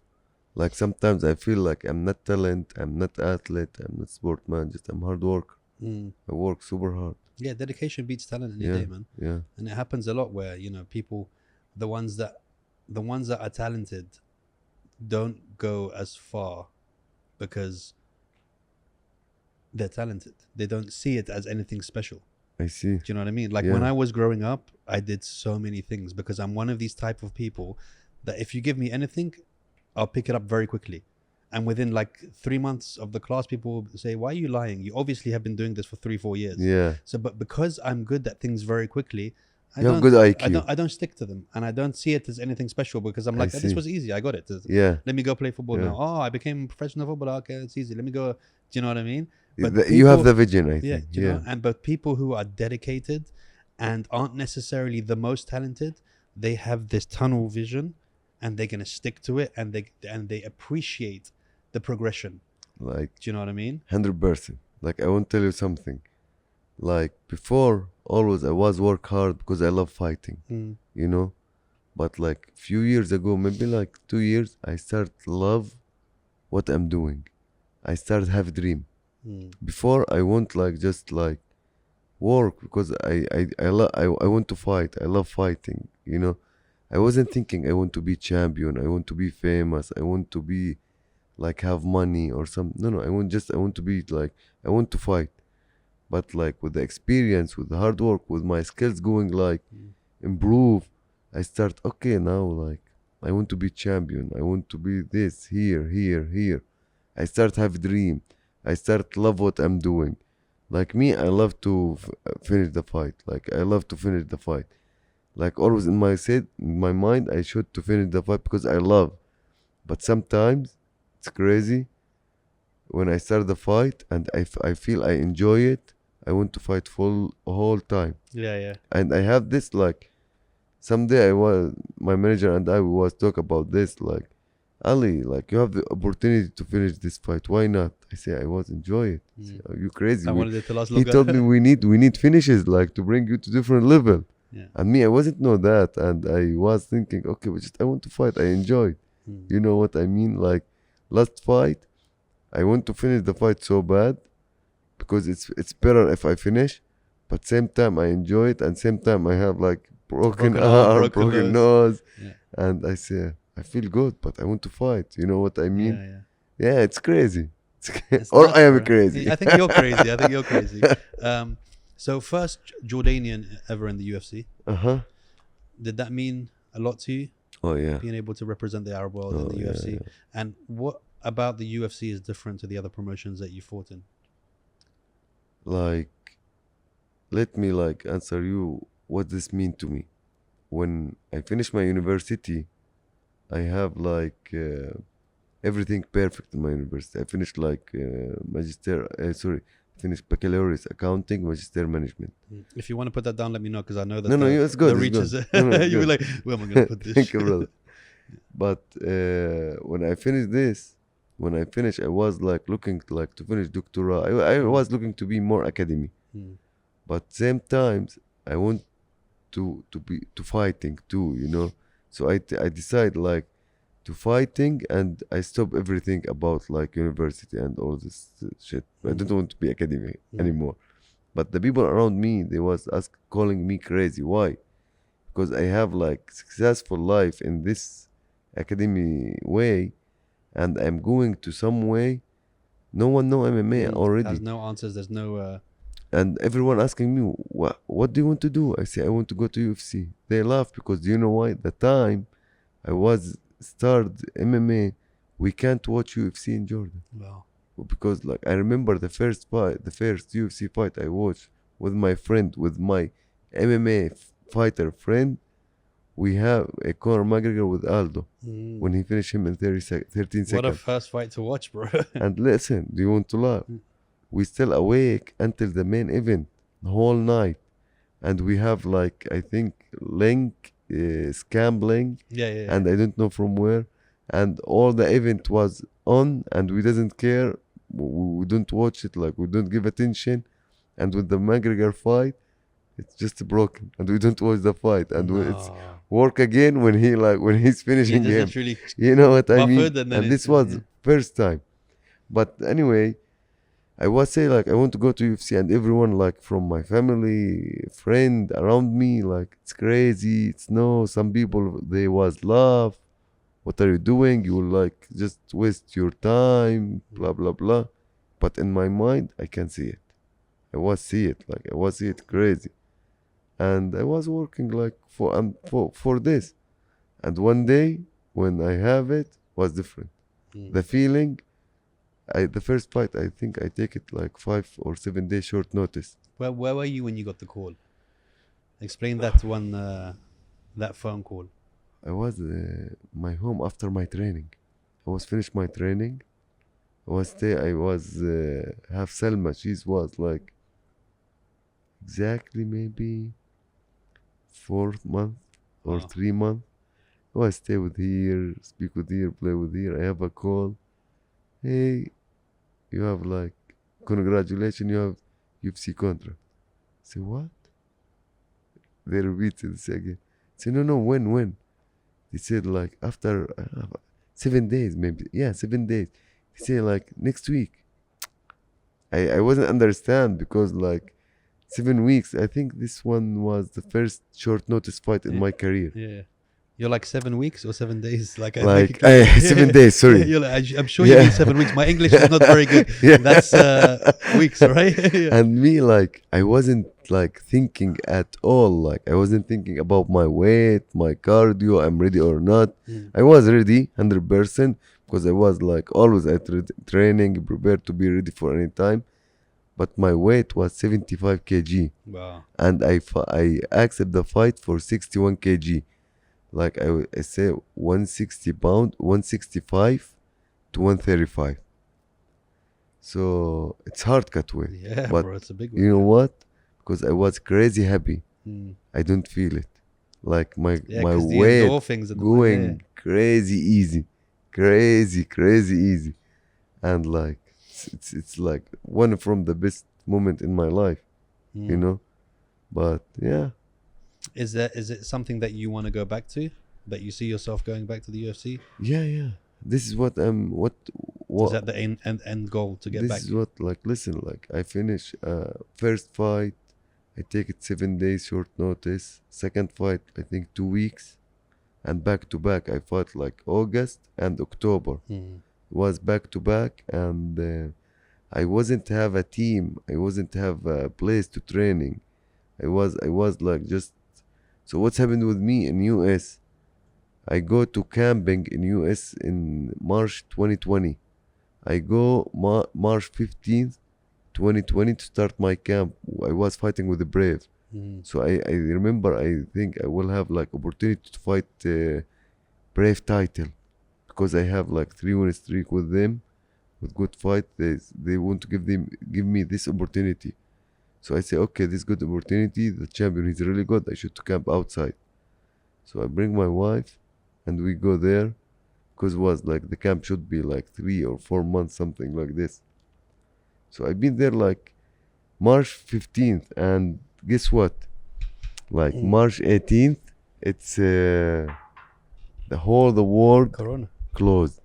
Like sometimes I feel like I'm not talent, I'm not athlete, I'm not sportman, just I'm hard worker. Mm. I work super hard. Yeah, dedication beats talent any Yeah, day, man. yeah, And it happens a lot where, you know, people, the ones that are talented don't go as far because they're talented. They don't see it as anything special. I see. Do you know what I mean? Like Yeah. when I was growing up, I did so many things because I'm one of these type of people that if you give me anything, I'll pick it up very quickly. And within like 3 months of the class, people will say, why are you lying? You obviously have been doing this for 3-4 years. Yeah, So, but because I'm good at things very quickly, you have good IQ. I don't stick to them, and I don't see it as anything special because I'm I like, "Oh, this see. was easy. I got it. Yeah, Let me go play football Yeah. now. Oh, I became a professional footballer. Okay, it's easy. Let me go. Do you know what I mean? But You have people- the vision, I Yeah. think. Do you Yeah, know? And but people who are dedicated and aren't necessarily the most talented, they have this tunnel vision, and they're gonna stick to it, and they appreciate the progression. like Do you know what I mean? 100%. Like I want to tell you something. Like before, always I was work hard because I love fighting. Mm. You know, but like few years ago, maybe like 2 years, I start love what I'm doing. I start have dream. Mm. Before I want like just like work because I want to fight. I love fighting. You know, I wasn't thinking I want to be champion. I want to be famous. I want to be like have money or some. No. I want to be like I want to fight. But like with the experience, with the hard work, with my skills going like improve, I start okay now. Like I want to be champion. I want to be this here. I start have dream. I start love what I'm doing. Like me, I love to finish the fight. Like I love to finish the fight. Like always in my mind, I should to finish the fight because I love. But sometimes it's crazy when I start the fight and I feel I enjoy it. I want to fight full whole time. Yeah. And I have this like someday my manager and I was talk about this like Ali, like you have the opportunity to finish this fight. Why not? I say I was enjoy it. I say, are you crazy? I wanted it to last He longer. told me we need finishes like to bring you to different level. Yeah. And me, I wasn't know that, and I was thinking, okay, but just I want to fight. I enjoy it. Mm. You know what I mean? Like last fight, I want to finish the fight so bad because it's better if I finish, but same time I enjoy it, and same time I have like broken arm, broken nose, Yeah. and I say I feel good, but I want to fight. You know what I mean? Yeah. Yeah, it's crazy. It's Or nuts, I am bro. crazy. I think you're crazy. So first Jordanian ever in the UFC. Uh-huh. Did that mean a lot to you, Oh yeah. being able to represent the Arab world in Oh, the yeah, UFC? yeah. And what about the UFC is different to the other promotions that you fought in? Like, let me like answer you what this mean to me. When I finish my university, I have like everything perfect in my university. I finished like finished baccalaureate accounting, magister management. If you want to put that down, let me know because I know that No, the, it's good. the It's reaches. good. No, it's You'll be good. like, where am I going to put this? Thank you, brother. But when I finished this, I was like looking like to finish doctoral. I was looking to be more academy, Mm. but same times I want to fighting too. You know, so I decide like to fighting and I stop everything about like university and all this shit. I don't want to be academic anymore. But the people around me, they was calling me crazy. Why? Because I have like successful life in this academy way, and I'm going to some way. No one know MMA already, Has no answers. There's no. and everyone asking me what do you want to do? I say I want to go to UFC. They laugh because do you know why? The time I was start MMA, we can't watch UFC in Jordan. Well. Because like I remember the first UFC fight I watched with my friend, with my MMA fighter friend, we have a Conor McGregor with Aldo when he finished him in 13 seconds. What a first fight to watch, bro. And listen, do you want to laugh? We still awake until the main event, the whole night. And we have like, I think, link, scam link, and I don't know from where. And all the event was on and we didn't care. We don't watch it, like we don't give attention. And with the McGregor fight, it's just broken and we don't watch the fight. And it's work again when he's finishing him. Really, you know what I mean? And this was first time. But anyway, I was say like I want to go to UFC, and everyone like from my family, friend around me, like it's crazy. It's no. Some people they was laugh. What are you doing? You will like just waste your time, blah blah blah. But in my mind, I can see it. I was see it crazy, and I was working like for this. And one day when I have it was different. The feeling. The first fight, I think I take it like 5 or 7 days short notice. Where were you when you got the call? Explain that one, that phone call. I was my home after my training. I was finished my training. I was have Selma. She was like exactly maybe 4th month or 3 months. I was stay with her, speak with her, play with her. I have a call. Hey, you have like, congratulations, you have UFC contract. I say, what? They repeated this again. I say, no, when? They said like after 7 days maybe. Yeah, 7 days. They say like next week. I wasn't understand because like 7 weeks. I think this one was the first short notice fight in my career. Yeah. You're like 7 weeks or 7 days? Like 7 days, sorry. You're like, I'm sure you mean 7 weeks. My English is not very good. That's weeks, right? And me, like, I wasn't like thinking at all. Like, I wasn't thinking about my weight, my cardio, I'm ready or not. I was ready 100% because I was like always at training, prepared to be ready for any time. But my weight was 75 kg. Wow. And I accept the fight for 61 kg. Like I say 160 pound, 165 to 135. So it's hard cut weight. Yeah, but bro, it's a big one. You know what? Because I was crazy happy. I don't feel it. Like my weight going crazy easy. Crazy easy. And like it's like one from the best moment in my life. You know? But yeah. Is it something that you want to go back to? That you see yourself going back to the UFC? Yeah. This is what is that the end goal to get back? This is what, like, listen, like I finish first fight, I take it 7 days short notice. Second fight, I think 2 weeks, and back to back. I fought like August and October. Was back to back, and I wasn't have a team. I wasn't have a place to training. I was like just. So what's happened with me in US? I go to camping in US in March 2020. I go March 15th, 2020 to start my camp. I was fighting with the Brave. So I remember, I think I will have like opportunity to fight Brave title because I have like 3-win streak with them, with good fight. They want to give me this opportunity. So I say, okay, this good opportunity. The champion is really good. I should camp outside. So I bring my wife, and we go there, because it was like the camp should be like 3 or 4 months, something like this. So I've been there like March 15th, and guess what? Like March 18th, it's the world Corona closed.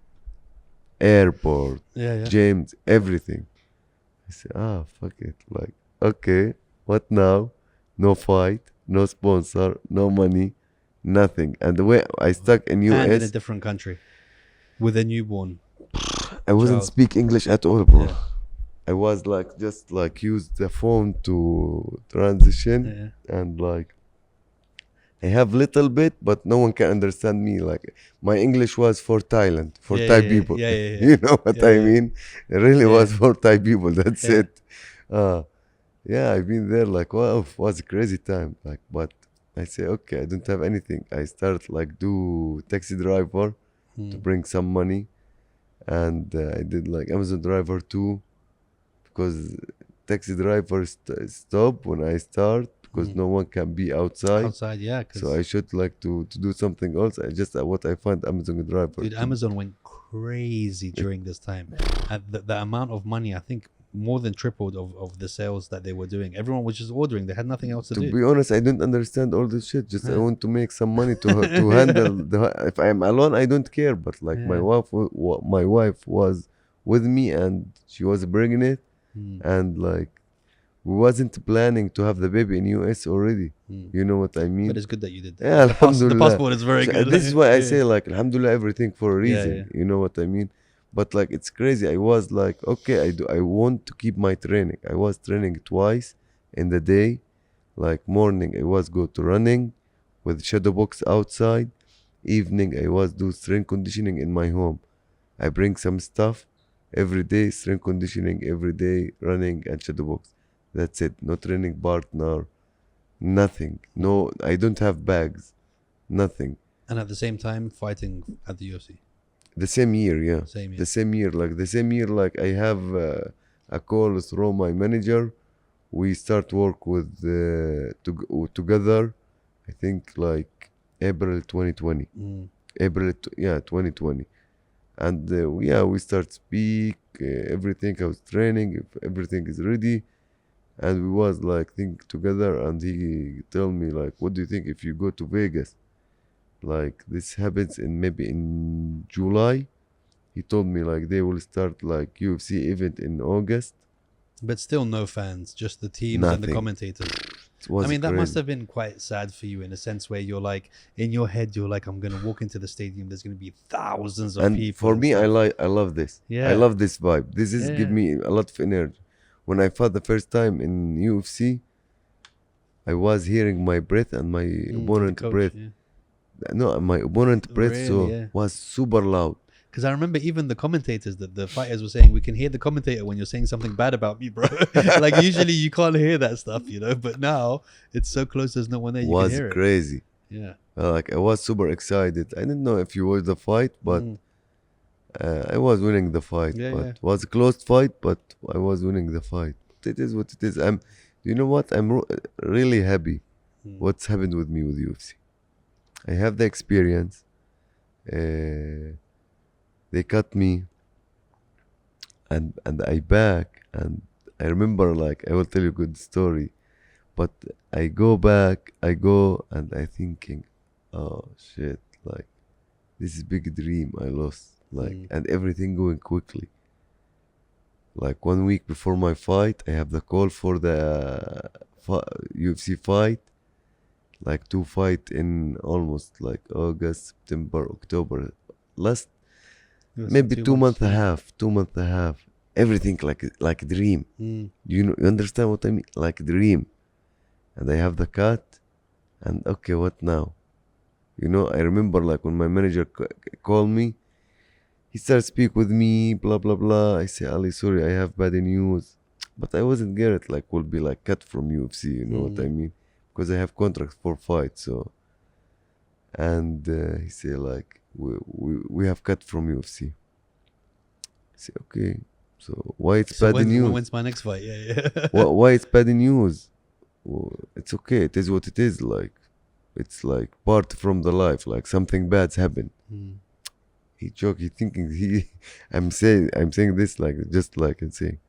Airport, yeah. James, everything. I say, fuck it. Like, okay, what now? No fight, no sponsor, no money, nothing. And the way I stuck in US, and in a different country with a newborn. I wasn't speak English at all, bro. Yeah. I was like just like use the phone to transition, and like I have little bit, but no one can understand me. Like my English was for Thailand, for Thai people. You know what I mean? It really was for Thai people. That's it. Yeah, I've been there. Like, wow, it was a crazy time. Like, but I say, okay, I don't have anything. I start like do taxi driver to bring some money, and I did like Amazon driver too, because taxi driver stop when I start because no one can be outside. Outside, yeah. So I should like to do something else. I just what I find Amazon driver. Dude, Amazon went crazy during this time. And the amount of money, I think, more than tripled of the sales that they were doing. Everyone was just ordering. They had nothing else to do. To be honest, I don't understand all this shit. Just I want to make some money to handle the. If I am alone, I don't care. But like my wife was with me, and she was pregnant, and like we wasn't planning to have the baby in US already. You know what I mean? But it's good that you did that. Yeah, alhamdulillah. The passport is very good. This is why I say like alhamdulillah, everything for a reason. Yeah. You know what I mean? But like it's crazy. I was like, okay, I want to keep my training. I was training twice in the day. Like morning I was go to running with shadow box outside. Evening I was do strength conditioning in my home. I bring some stuff every day, strength conditioning every day, running and shadow box. That's it. No training partner, nothing. No, I don't have bags, nothing. And at the same time, fighting at the UFC. The same year, yeah. Same year. The same year, like I have a call through my manager. We start work with together. I think like April 2020. April, 2020. And we start speak everything. I was training. If everything is ready, and we was like think together. And he tell me like, what do you think if you go to Vegas? Like this happens maybe in July. He told me like they will start like UFC event in August. But still no fans, just the teams and the commentators. I mean, that must have been quite sad for you in a sense where you're like, in your head, you're like, I'm going to walk into the stadium. There's going to be thousands of people. For me, I love this. Yeah. I love this vibe. This is give me a lot of energy. When I fought the first time in UFC, I was hearing my breath and my opponent breath. Yeah. No, my opponent breath was super loud. Because I remember even the commentators, that the fighters were saying, we can hear the commentator when you're saying something bad about me, bro. Like usually you can't hear that stuff, you know. But now it's so close, there's no one there. You can hear it. Crazy. Yeah. Like I was super excited. I didn't know if you watched the fight, but I was winning the fight. It was a close fight, but I was winning the fight. It is what it is. You know what? I'm really happy. What's happened with me with UFC? I have the experience. They cut me, and I back, and I remember like I will tell you a good story, but I go back, and I thinking, oh shit, like this is big dream I lost, like and everything going quickly. Like 1 week before my fight, I have the call for the UFC fight. Like 2 fight in almost like August, September, October. Maybe 2 months and a half. 2 months and a half. Everything like a dream. You understand what I mean? Like a dream. And I have the cut. And okay, what now? You know, I remember like when my manager called me, he started speak with me, blah blah blah. I say, Ali, sorry, I have bad news. But I wasn't get it. Like will be like cut from UFC. You know what I mean? Because I have contract for fight, so. And he say like, we have cut from UFC. I say okay, so why it's bad news? When's my next fight? Yeah. Why it's bad news? Well, it's okay. It is what it is. Like, it's like part from the life. Like something bad's happened. He joke. He thinking I'm saying this like just like and saying.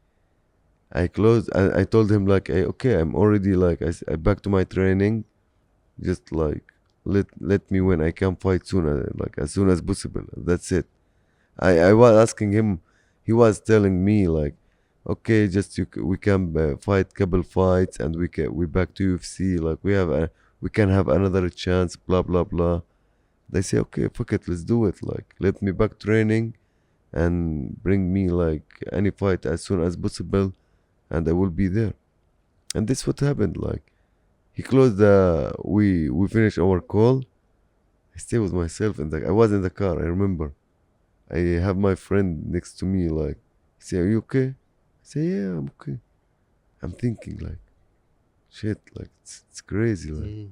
I closed. I told him like, okay, I'm already like I back to my training. Just like let me win. I can fight sooner, like as soon as possible. That's it. I was asking him. He was telling me like, okay, just we can fight couple fights and we back to UFC. Like we can have another chance. Blah blah blah. They say okay, fuck it, let's do it. Like let me back training, and bring me like any fight as soon as possible. And I will be there. And this what happened. Like he closed we finished our call. I stay with myself and I was in the car. I remember. I have my friend next to me. Like he say, "Are you okay?" I say, "Yeah, I'm okay." I'm thinking like, shit. Like it's crazy. Like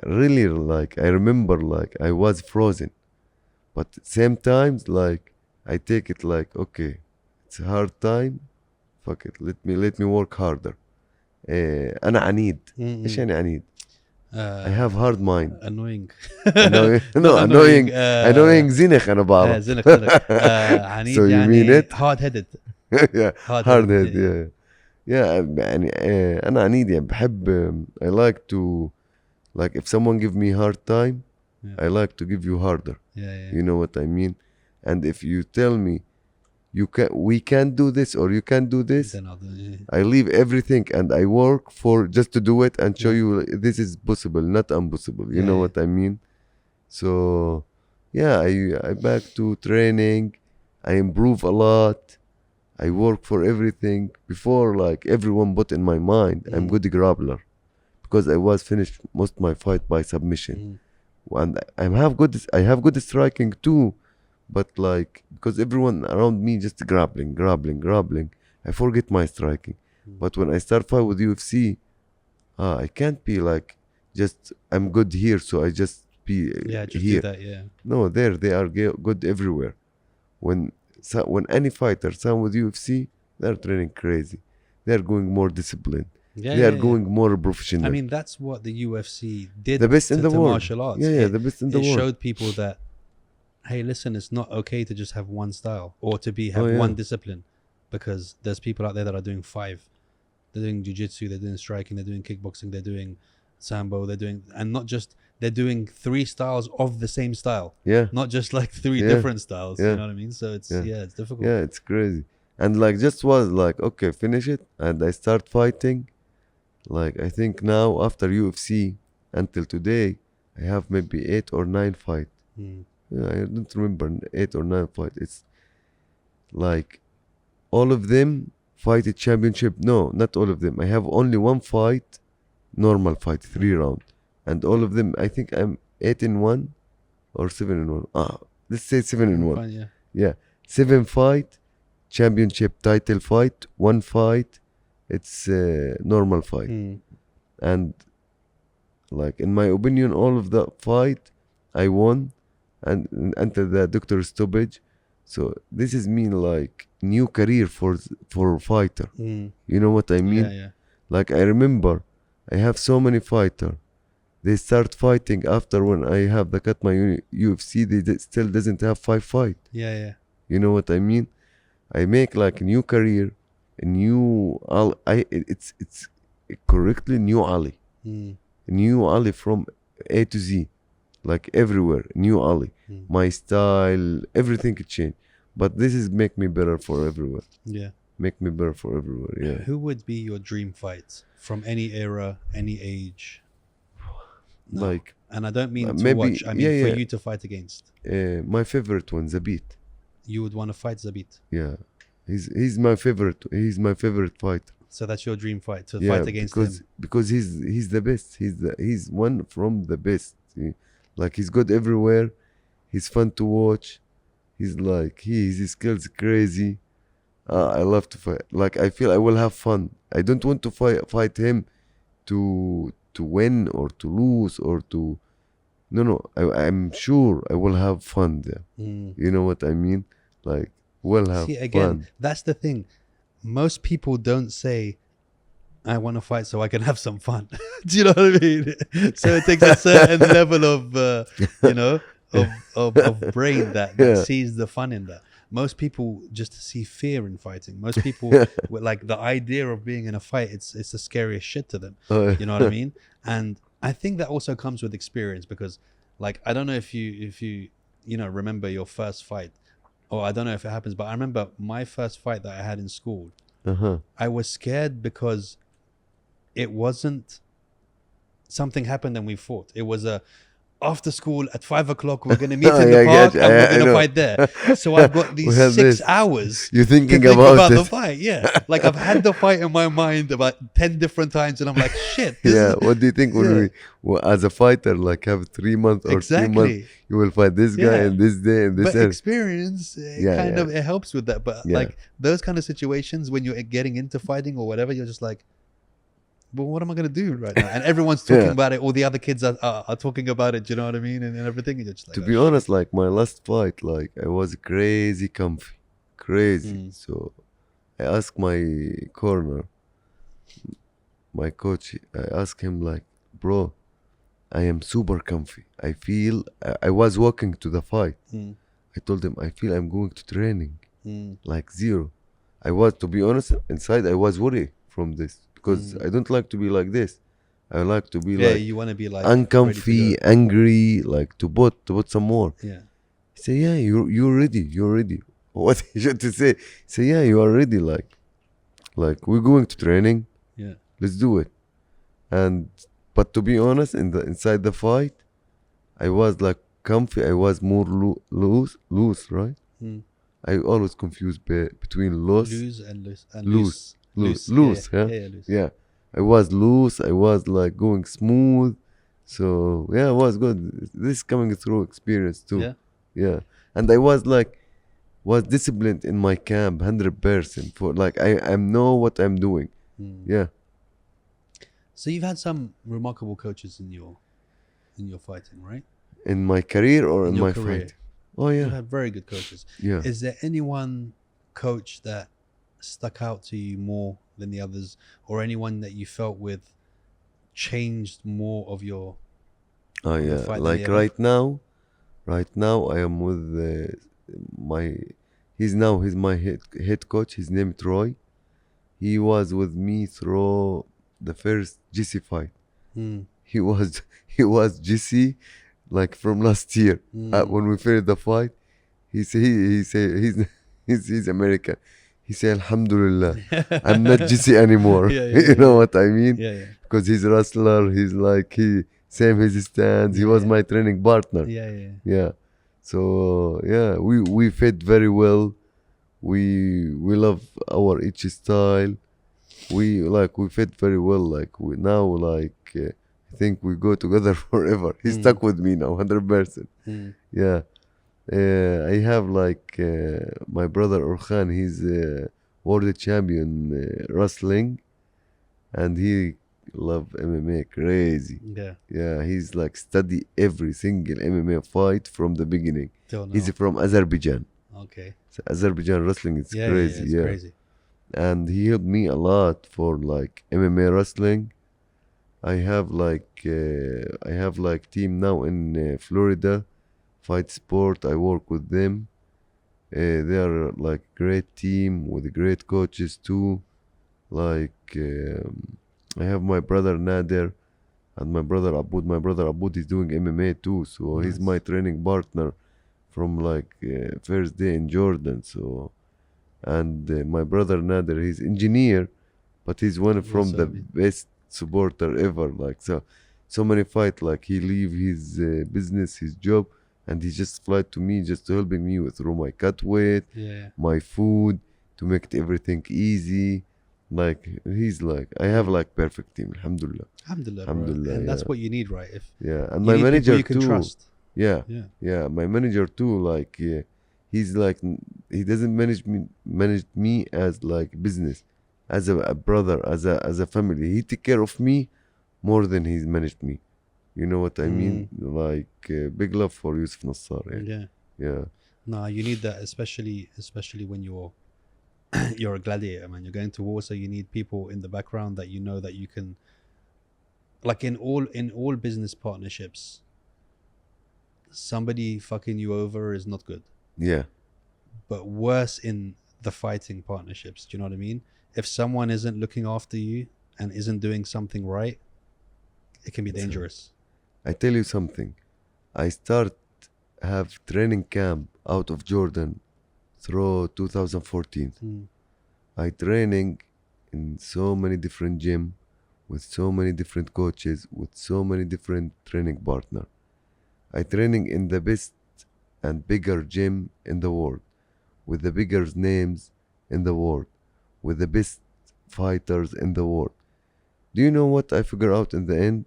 really, like, I remember, like, I was frozen. But same times, like, I take it like, okay, it's a hard time. Fuck it. Let me work harder. أنا عنيد. إيش يعني عنيد? I have hard mind. Annoying. Annoying. Not No, annoying. Annoying زنخ أنا بعرف. زنخ. عنيد So you يعني mean it? hard headed. Yeah. Hard head. Yeah. Yeah. يعني أنا عنيد يعني بحب. I like to, like, if someone give me hard time, I like to give you harder. Yeah. You know what I mean? And if you tell me we can't do this or you can't do this, Then I'll do it. I leave everything and I work for just to do it and show you this is possible, not impossible. You know what I mean? So yeah, I back to training. I improve a lot. I work for everything. Before, like, everyone put in my mind, I'm good grappler because I was finished most my fight by submission. And I have good striking too. But, like, because everyone around me just grappling, I forget my striking. But when I start fight with UFC, I can't be like, just I'm good here, so I just be just here. do that, No, they are good everywhere. When any fighter sign with UFC, they're training crazy. They're going more disciplined. They are going more professional. I mean, that's what the UFC did. The best in the world. Martial arts. Yeah, the best in the world. It showed people that, hey, listen, it's not okay to just have one style or to have one discipline, because there's people out there that are doing 5. They're doing jiu-jitsu, they're doing striking, they're doing kickboxing, they're doing sambo, and not just, they're doing 3 styles of the same style. Yeah. Not just like 3 different styles. You know what I mean? So it's it's difficult. Yeah, it's crazy. And, like, just was like, okay, finish it, and I start fighting. Like, I think now after UFC until today, I have maybe 8 or 9 fights. Yeah, I don't remember 8 or 9 fights. It's like all of them fight a championship. No, not all of them. I have only 1 fight, normal fight, 3 rounds. And all of them, I think I'm 8-1 or 7-1. Let's say 7-1. Fine, Yeah, 7 fight, championship title fight, 1 fight, it's normal fight. And, like, in my opinion, all of the fight I won and until the doctor stoppage. So this is mean like new career for fighter. You know what I mean? Yeah. Like, I remember I have so many fighter. They start fighting after when I have the cut my UFC. They still doesn't have 5 fight. Yeah. You know what I mean? I make like a new career, a new it's correctly new Ali. New Ali from A to Z, like everywhere. New Ali, my style, everything changed. But this is make me better for everywhere. Yeah, make me better for everywhere. Yeah. Who would be your dream fight from any era, any age? No. Like, and I don't mean to maybe, watch. I mean for you to fight against. My favorite one, Zabit. You would want to fight Zabit. Yeah, he's my favorite. He's my favorite fighter. So that's your dream fight to fight against him. Because he's the best. He's one from the best. Like, he's good everywhere. He's fun to watch. He's like his skills crazy. I love to fight. Like, I feel I will have fun. I don't want to fight him to win or to lose or to. No. I'm sure I will have fun there. You know what I mean? Like, we'll have fun. That's the thing. Most people don't say, I want to fight so I can have some fun. Do you know what I mean? So it takes a certain level of, of brain that sees the fun in that. Most people just see fear in fighting. Most people, like, the idea of being in a fight, it's the scariest shit to them. You know what I mean? And I think that also comes with experience, because, like, I don't know if you remember your first fight. Or I don't know if it happens, but I remember my first fight that I had in school. I was scared because it wasn't something happened and we fought. It was after school at 5 o'clock. We're going to meet in the park and we're going to fight there. So I've got these 6 hours. You're thinking to think about the fight. Yeah. Like, I've had the fight in my mind about 10 different times and I'm like, shit. What do you think when we, as a fighter, like, have 3 months or 3 months, you will fight this guy and this day and this. But experience it helps with that. But like those kind of situations when you're getting into fighting or whatever, you're just like, but what am I going to do right now? And everyone's talking Yeah. about it. All the other kids are talking about it. Do you know what I mean? And everything. And you're just like, To oh, be shit. honest, like my last fight, like I was crazy comfy, crazy. Mm. So I asked my corner, my coach, I asked him like, bro, I am super comfy. I feel I was walking to the fight. Mm. I told him I feel I'm going to training Mm. like zero. I was, to be honest, inside I was worried from this because I don't like to be like this. I like to be Yeah, like you want to be like uncomfy, ready to angry, like to put some more. go. Yeah. He say, yeah, you're ready, you're ready. What he should to say? He say, yeah, you are ready. Like we're going to training. Yeah. Let's do it. And but to be honest, inside the fight, I was like comfy. I was more loose, right? Mm. I always confuse between loose. Loose and loose and Loose. loose. Loose, Yeah, yeah? yeah, loose. Yeah, I was loose. I was like going smooth. So yeah, it was good. This coming through experience too. Yeah. Yeah, and I was disciplined in my camp 100% for like I know what I'm doing. Mm. Yeah, So you've had some remarkable coaches in your fighting, right? in my career or in your my career. fight. Oh You yeah, had very good coaches. yeah. Is there anyone coach that stuck out to you more than the others, or anyone that you felt with changed more of your Oh the yeah, fight than like the other? right now I am with my. He's my head coach. His name Troy. He was with me through the first Jesse fight. Mm. He was he was Jesse, like from last year. Mm. When we finished the fight, he say he's American. He said, Alhamdulillah, I'm not Jesse anymore. Yeah, yeah, You know yeah. what I mean? Yeah, yeah, Because he's a wrestler. He's like same his stands. He was Yeah. my training partner. yeah, yeah. Yeah. So yeah, we fit very well. We love our each style. We fit very well. Like we now I think we go together forever. He's stuck with me now, 100%. Mm. Yeah. I have my brother Orkhan. He's world champion wrestling, and he love MMA crazy. Yeah. Yeah, he's like study every single MMA fight from the beginning. Till now. He's from Azerbaijan. Okay. So Azerbaijan wrestling is Yeah, crazy. it's Yeah, crazy. and he helped me a lot for like MMA wrestling. I have team now in Florida, Fight Sport. I work with them. They are like great team with great coaches too. I have my brother Nader and my brother Abud. My brother Abud is doing MMA too, so he's Nice. my training partner from first day in Jordan. So, and my brother Nader, he's engineer, but he's one from Also, the best supporter ever. Like so many fight. Like he leave his business, his job, and he just fly to me, just helping me with through my cut weight, Yeah. my food, to make it everything easy. Like he's like I have like perfect team, alhamdulillah. Alhamdulillah, Alhamdulillah, bro. And that's yeah. what you need, right? If Yeah, and you my need manager people you can too. trust. Yeah, Yeah. yeah, my manager too. Like he's like he doesn't manage me as like business, as a brother, as a family. He take care of me more than he's managed me. You know what I mean? Like big love for Yusuf Nassar. Yeah, Yeah. yeah. No, you need that, especially when you're you're a gladiator, man. You're going to war, so you need people in the background that you know that you can. Like in all business partnerships, somebody fucking you over is not good. Yeah, But worse in the fighting partnerships. Do you know what I mean? If someone isn't looking after you and isn't doing something right, it can be That's right. dangerous. I tell you something. I have training camp out of Jordan through 2014. Mm. I training in so many different gym with so many different coaches with so many different training partner. I training in the best and bigger gym in the world with the bigger names in the world with the best fighters in the world. Do you know what I figure out in the end?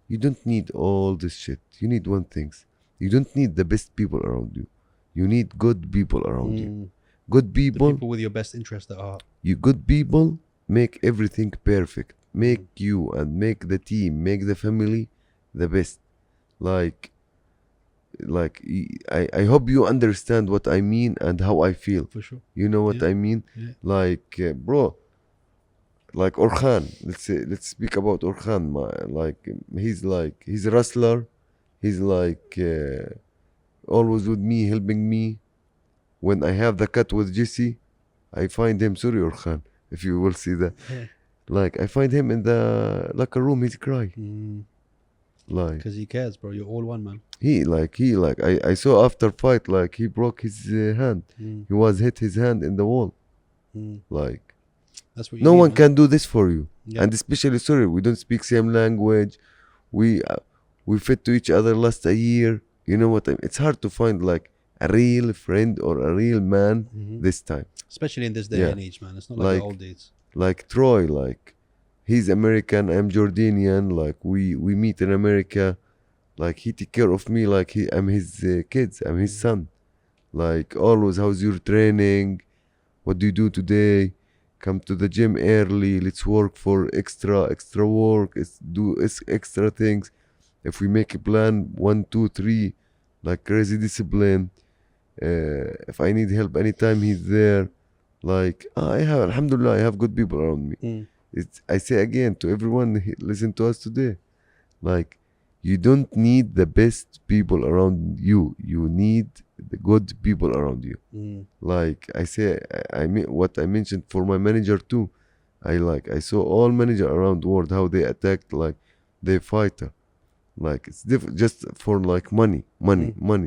You don't need all this shit. You need one thing. You don't need the best people around you. You need good people around you. Mm. Good The people, people with your best interest at heart. you good people make everything perfect. make you and make the team, make the family the best. Like I hope you understand what I mean and how I feel. For sure. You know what Yeah. I mean? Yeah. Like bro, like Orkhan. Let's speak about Orkhan. He's a wrestler. He's like always with me, helping me. When I have the cut with Jesse, I find him. Sorry, Orkhan, if you will see that. Yeah. Like I find him in the locker room. He's crying. Like Because he cares, bro. You're all one, man. I saw after fight, like he broke his hand. He was hit his hand in the wall. Like That's what you no need, one man. can do this for you. Yeah. And especially, sorry, we don't speak same language. We fit to each other last a year. You know what I mean? It's hard to find like a real friend or a real man this time. Especially in this day Yeah. and age, man. It's not like the old days. Like Troy, like he's American, I'm Jordanian. Like we meet in America. Like he take care of me like I'm his kids. I'm his son. Like always, how's your training? What do you do today? Come to the gym early. Let's work for extra work. Let's do extra things. If we make a plan, 1, 2, 3, like crazy discipline. If I need help anytime, he's there. Like alhamdulillah, I have good people around me. I say again to everyone, listen to us today. Like you don't need the best people around you. You need the good people around you. Like I say, I mean what I mentioned for my manager too. I saw all manager around the world how they attacked like their fighter. Like it's different just for like money.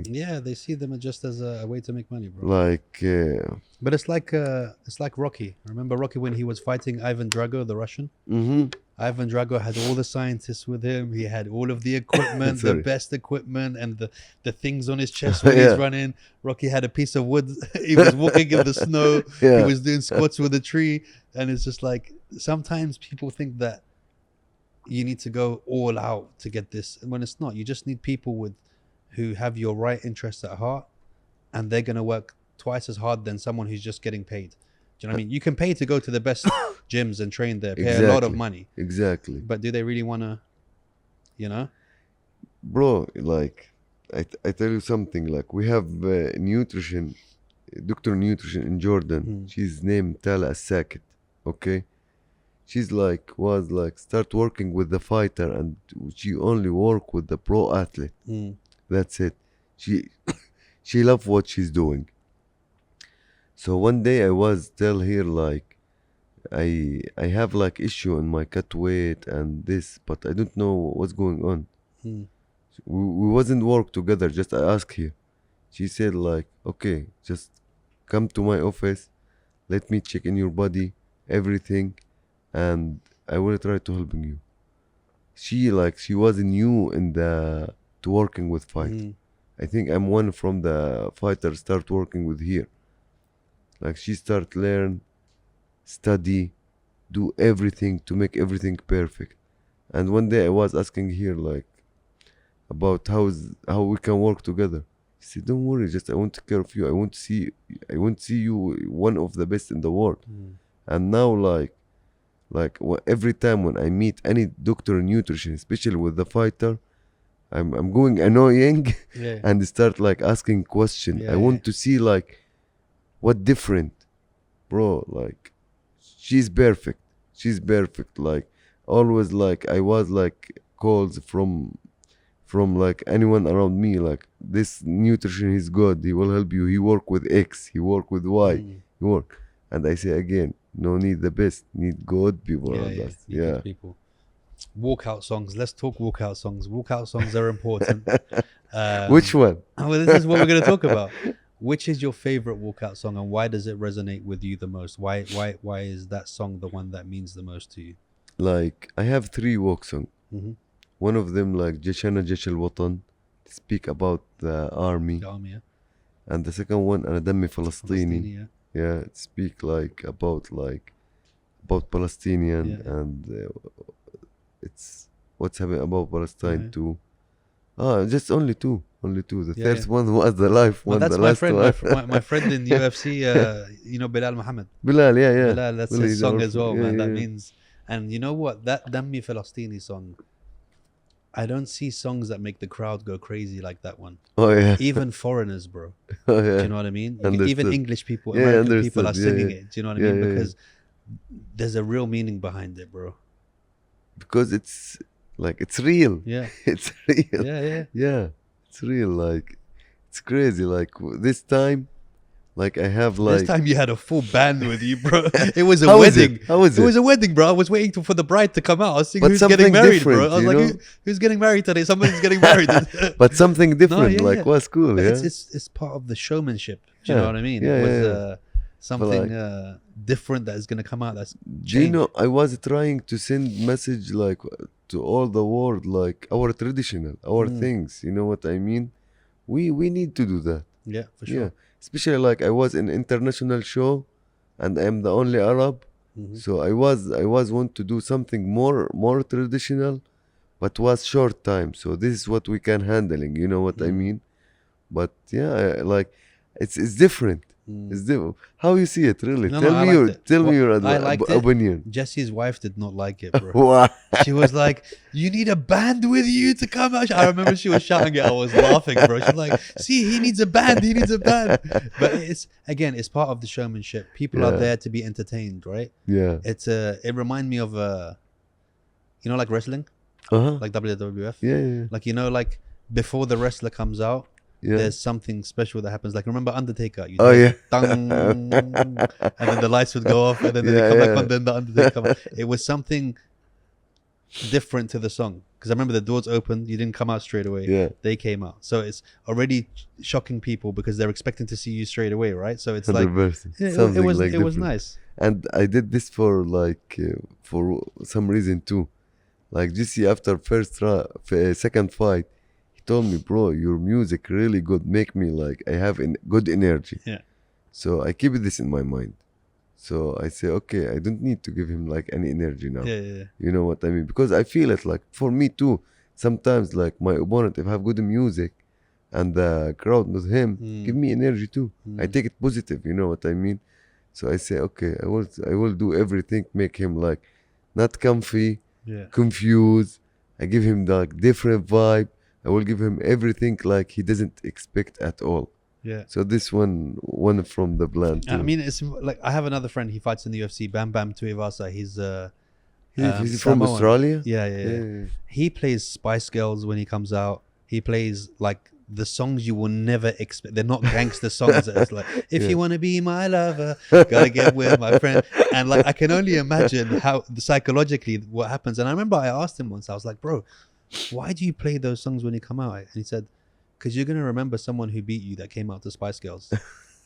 Yeah, they see them just as a way to make money, bro. Like But it's like Rocky. Remember Rocky when he was fighting Ivan Drago, the Russian? Ivan Drago had all the scientists with him. He had all of the equipment, the best equipment, and the things on his chest when he's running. Rocky had a piece of wood. He was walking in the snow. He was doing squats with a tree. And it's just like, sometimes people think that you need to go all out to get this. And when it's not, you just need people who have your right interests at heart. And they're going to work twice as hard than someone who's just getting paid. Do you know what I mean? You can pay to go to the best gyms and train there, pay a lot of money. Exactly. But do they really want to, you know? Bro, like, I tell you something, like, we have nutrition, Dr. Nutrition in Jordan. She's named Tala As-Sakit, okay? She's was start working with the fighter and she only work with the pro athlete. That's it. She love what she's doing. So one day I was tell her like I have like issue in my cut weight and this, but I don't know what's going on. We wasn't work together. Just I asked her. She said like, okay, just come to my office. Let me check in your body, everything, and I will try to helping you. She was new in to working with fight. I think I'm one from the fighters start working with here. Like she start learn, study, do everything to make everything perfect. And one day I was asking her like about how we can work together. She said, "Don't worry, just I want to take care of you. I want to see you one of the best in the world." And now every time when I meet any doctor in nutrition, especially with the fighter, I'm going annoying and start like asking question. I want to see like what different, bro. Like she's perfect. Like always, like I was like calls from like anyone around me. Like this nutrition is good. He will help you. He work with X. He work with Y. He work. And I say again, no need the best. Need good people around us. Good people. Walkout songs. Let's talk walkout songs. Walkout songs are important. Which one? Well, this is what we're going to talk about. Which is your favorite walkout song, and why does it resonate with you the most? Why is that song the one that means the most to you? Like I have 3 walk songs. One of them like Jeshana Jesh al-Watan, speak about the army. And the second one Ana Dammi Falastini. Speak like about Palestinian and it's what's happening about Palestine too. Just only two. The third one was the life one. That's the my last friend. one. My friend in UFC. You know Bilal Muhammad. Bilal, Bilal, that's his song as well, man. That means And you know what? That Dammi Falastini song, I don't see songs that make the crowd go crazy like that one. Oh yeah. Even foreigners, bro. Oh Do yeah. you know what I mean? Understood. Even English people, Yeah, American people understood. are Yeah, singing yeah. it. Do you know what I Yeah, mean? yeah, yeah. Because there's a real meaning behind it, bro. Because it's like it's real. Yeah. It's real. Yeah, yeah. Yeah, it's real. Like it's crazy. Like this time, like I have This like. time you had a full band with you, bro. It was a How is wedding. it? How is It it? was a wedding, bro. I was waiting for the bride to come out. I was thinking, But who's getting something married, bro? I different, was you like, know? who's getting married today? Somebody's getting married. But something different. yeah, like yeah. was cool. But Yeah. it's part of the showmanship. Do you Yeah. know what I mean? Yeah, It was yeah, something like- different that is going to come out. That's Do you know? I was trying to send message like to all the world, like our traditional, our things. You know what I mean? We need to do that. Yeah, for sure. Yeah. Especially like I was in international show, and I'm the only Arab. So I was want to do something more traditional, but was short time. So this is what we can handling. You know what I mean? But yeah, like it's different. It's different. How you see it really? No, tell I me liked your it. tell me your I liked it. opinion. Jesse's wife did not like it, bro. Wow. She was like, "You need a band with you to come out." I remember she was shouting it. I was laughing, bro. She's like, "See, he needs a band. He needs a band." But it's part of the showmanship. People are Yeah. there to be entertained, right? Yeah. It reminds me of like wrestling, like WWF. Yeah. Like like before the wrestler comes out, Yeah. there's something special that happens. Like remember Undertaker? You Oh, yeah. Dang, and then the lights would go off, and then they Yeah, come back yeah. on. Then the Undertaker come out. It was something different to the song because I remember the doors opened. You didn't come out straight away. Yeah. They came out, so it's already shocking people because they're expecting to see you straight away, right? So it's like 100%. yeah, Something it was like it was different. nice. And I did this for like for some reason too. Like Jesse after second fight, he told me, "Bro, your music really good. Make me like I have good energy." Yeah. So I keep this in my mind. So I say, okay, I don't need to give him like any energy now. Yeah. You know what I mean? Because I feel it like for me too. Sometimes like my opponent, if I have good music, and the crowd with him, give me energy too. I take it positive. You know what I mean? So I say, okay, I will do everything, make him like not comfy, Yeah. confused. I give him like different vibe. I will give him everything like he doesn't expect at all. Yeah. So this one from the plan too. I mean, it's like I have another friend. He fights in the UFC. Bam Bam Tuivasa. He's He's from Samoan. Australia. Yeah. He plays Spice Girls when he comes out. He plays like the songs you will never expect. They're not gangster songs. It's like, if you want to be my lover, gotta get with my friend. And like, I can only imagine how psychologically what happens. And I remember I asked him once, I was like, bro, why do you play those songs when you come out? And he said, because you're going to remember someone who beat you that came out to Spice Girls.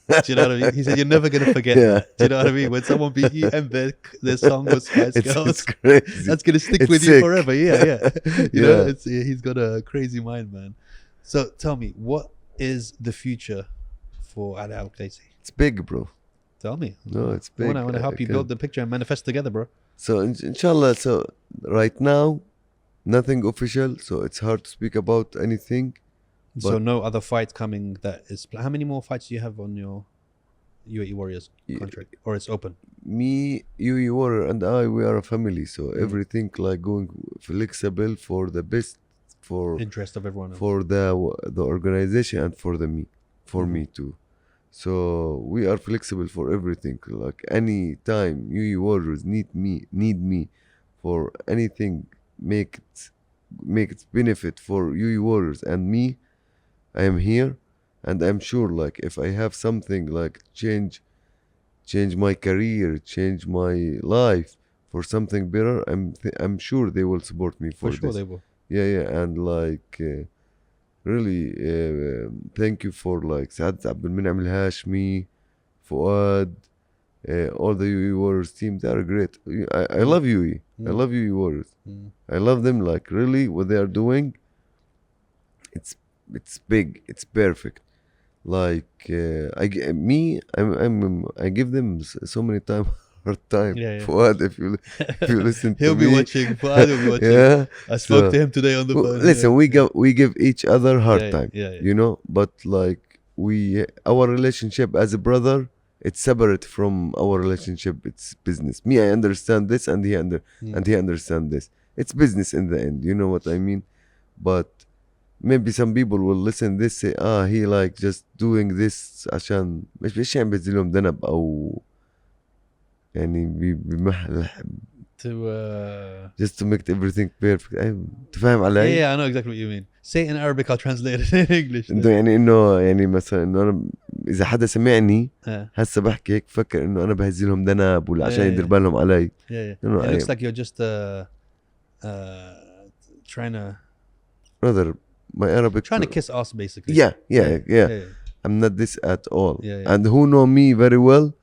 Do you know what I mean? He said, you're never going to forget that. Do you know what I mean? When someone beat you and their song was Spice Girls, It's crazy. that's going to stick It's with you sick. forever. Yeah. You know, Yeah. he's got a crazy mind, man. So tell me, what is the future for Ali Al Qaisi? It's big, bro. Tell me. No, it's big. I want to help you build the picture and manifest together, bro. So inshallah, so right now, nothing official. So it's hard to speak about anything. So no other fights coming that is... How many more fights do you have on your UAE Warriors contract? Or it's open? Me, UAE Warrior, and we are a family. So everything like going flexible for the best, for Interest of everyone else. for the organization and for me too. So we are flexible for everything. Like any time UAE Warriors need me for anything, make it benefit for UAE Warriors and me. I am here, and I'm sure like if I have something like change my career, change my life for something better, I'm sure they will support me for sure this. they will. Yeah, and like really thank you for like Saad Abdelminam Al-Hashmi, Fuad, all the UAE Warriors team. They are great. I love UAE. I love UAE Warriors. I love them. Like really, what they are doing, it's big. It's perfect. Like I give them so many times hard time. Yeah. Fuad, if you listen to He'll me, be watching. Fuad will be watching. yeah. I spoke So- to him today on the phone. Listen, we give each other hard time. Yeah. You know, but like our relationship as a brother it's separate from our relationship. It's business. Me, I understand this, and he understand this. It's business in the end. You know what I mean? But maybe some people will listen this, say, he like just doing this عشان مش عم بينزلهم ذنب أو يعني بمحل just to make everything perfect. تفهم علي؟ Yeah, I know exactly what you mean. Say it in Arabic, I'll translate it in English. إنه يعني مثلا إنه أنا إذا حدا سمعني هسه بحكي هيك فكر إنه أنا بهزلهم ذنب ولا عشان يدير بالهم علي. Yeah. It looks like you're just trying to. Brother, my Arabic. Trying to kiss ass, basically. Yeah. I'm not this at all. Yeah. And who know me very well,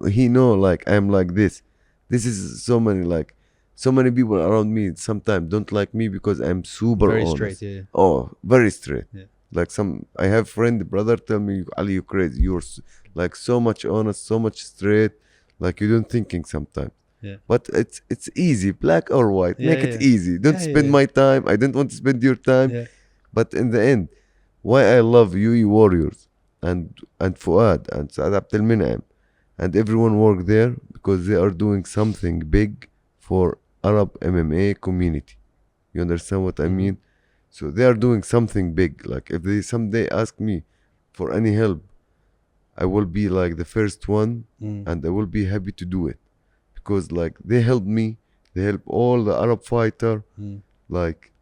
he know like I'm like this. This is so many people around me sometimes don't like me because I'm super very honest. Straight. Yeah. Oh, very straight. Yeah. Like I have brother tell me, Ali, you crazy. You're like so much honest, so much straight. Like you don't thinking sometimes. Yeah. But it's easy, black or white. Make it easy. Don't spend my time. I don't want to spend your time. Yeah. But in the end, why I love UAE Warriors and Fuad and Saad Abdel Min'am and everyone work there because they are doing something big for Arab MMA community. You understand what I mean? So they are doing something big. Like if they someday ask me for any help, I will be like the first one and I will be happy to do it. Because like they help me, they help all the Arab fighter, like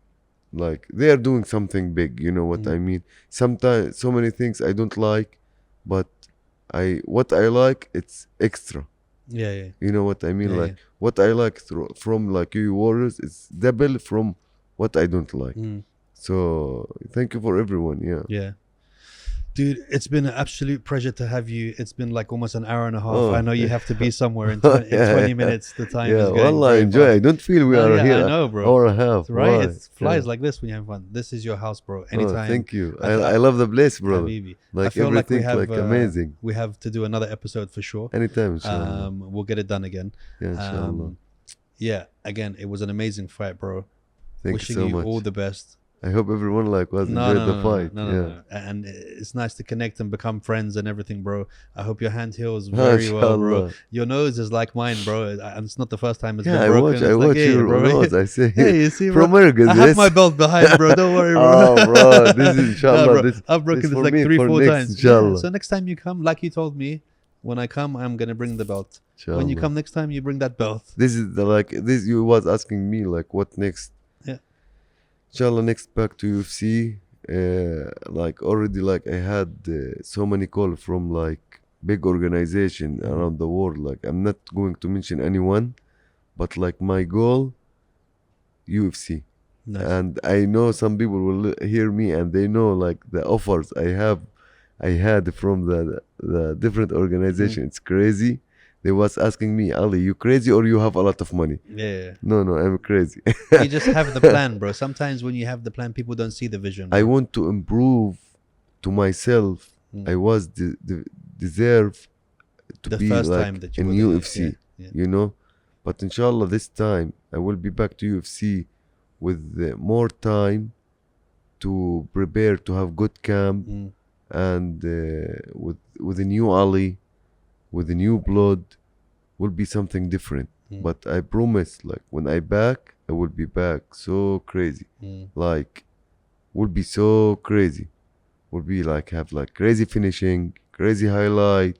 they are doing something big. You know what I mean? Sometimes so many things I don't like, but what I like it's extra. Yeah. You know what I mean? What I like from like UAE Warriors is double from what I don't like. So thank you for everyone. Yeah. Dude, it's been an absolute pleasure to have you. It's been like almost an hour and a half. I know you have to be somewhere in 20 minutes. The time is going. Wallah, I enjoy. I don't feel we are here. I know, bro. Hour and a half. Right? It flies like this when you have fun. This is your house, bro. Anytime. Thank you. I love the place, brother. Habibi. Like I feel everything, like we have, amazing. We have to do another episode for sure. Anytime, inshallah. We'll get it done again. Yeah, inshallah. Again, it was an amazing fight, bro. Wishing you all the best. I hope everyone was enjoyed the fight. No. And it's nice to connect and become friends and everything, bro. I hope your hand heals very well, bro. Your nose is like mine, bro. And it's not the first time it's been broken. I watch your nose. I say, you see, bro? From America, I have my belt behind, bro. Don't worry, bro. Bro, this is inshallah. Bro. I've broken this like 3-4 times. Inshallah. So next time you come, like you told me, when I come, I'm gonna bring the belt. Inshallah. When you come next time, you bring that belt. This is this. You was asking me like what next. Inshallah, next back to UFC. Already, I had so many calls from big organization around the world. I'm not going to mention anyone, but my goal, UFC. Nice. And I know some people will hear me and they know the offers I had from the different organization. It's crazy. They was asking me, Ali, you crazy or you have a lot of money? Yeah. No, I'm crazy. You just have the plan, bro. Sometimes when you have the plan, people don't see the vision. I want to improve to myself. I was deserve to the be first time that you in UFC, you know. But inshallah, this time I will be back to UFC with more time to prepare to have good camp and with a new Ali. With the new blood will be something different. But I promise when I back I will be back so crazy. Will be so crazy. Will be have crazy finishing, crazy highlight.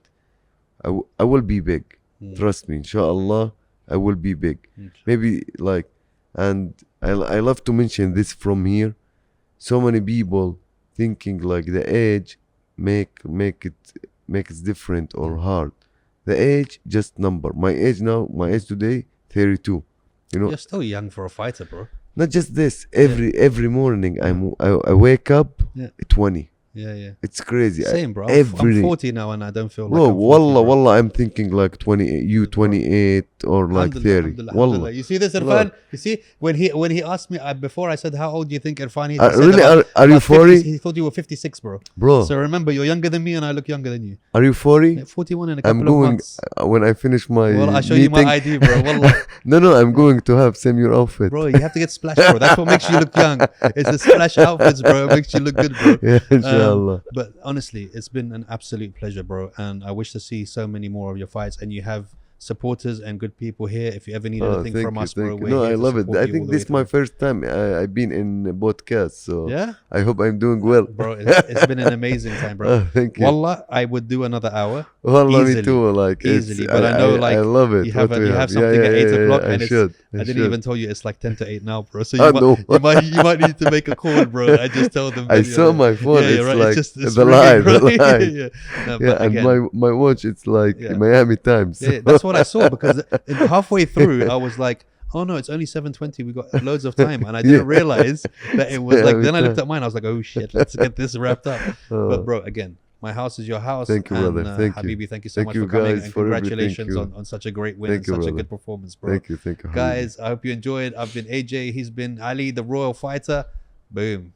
I will be big. Trust me, inshallah I will be big. Maybe and I love to mention this from here. So many people thinking the age make it different or hard. The age just number. My age today 32. You know, you're still young for a fighter, bro. Not just this. Every morning I wake up 20. Yeah. It's crazy. Same, bro. I'm 40 now and I don't feel bro, like I'm 40, wallah, I'm thinking 28, you 28 or 30. Wallah. You see this, Irfan? You see, when he asked me, before I said, how old do you think Irfan is? Really? Are you 40? He thought you were 56, bro. Bro. So remember, you're younger than me and I look younger than you. Are you 40? 41 in a couple of months. When I finish my Well, I'll show you my ID, bro. Wallah. No, I'm going to have same your outfit. Bro, you have to get splash, bro. That's what makes you look young. It's the splash outfits, bro. It makes you look good, bro. Yeah, inshallah. Inshallah. But honestly, it's been an absolute pleasure, bro. And I wish to see so many more of your fights. And you have supporters and good people here. If you ever need anything thank from you, us, bro, thank you. we're No, here I to love it. support I you all think the this way is my through. first time I've been in a podcast, so Yeah, I hope I'm doing well. bro, it's been an amazing time, bro. Thank you. Wallah, I would do another hour. Wallah, me easily, too. Like easily. it's, But I know, like, I love it. you have what a, we you have Yeah, something yeah, at 8 yeah, o'clock, yeah, and I should. I didn't even tell you it's like 10 to 8 now, bro. So I know. you might need to make a call, bro. I just told them. I saw my phone. Yeah, It's you're right. like it's the ringing, light, bro. the light. No, Yeah, but and again, my watch, it's like Yeah. Miami times. yeah, that's what I saw, because halfway through I was like, oh no, it's only 7:20. We got loads of time, and I didn't realize that it was like. Miami Then I looked time. at mine. I was like, oh shit, let's get this wrapped up. But bro, again, my house is your house. Thank you, and, brother. Thank you. Habibi, thank you so Thank much you, for coming, guys, and for everything. congratulations Thank you. on such a great win Thank and you, such a brother. good performance, bro. Thank you, Habibi. Guys, I hope you enjoyed. I've been AJ. He's been Ali, the Royal Fighter. Boom.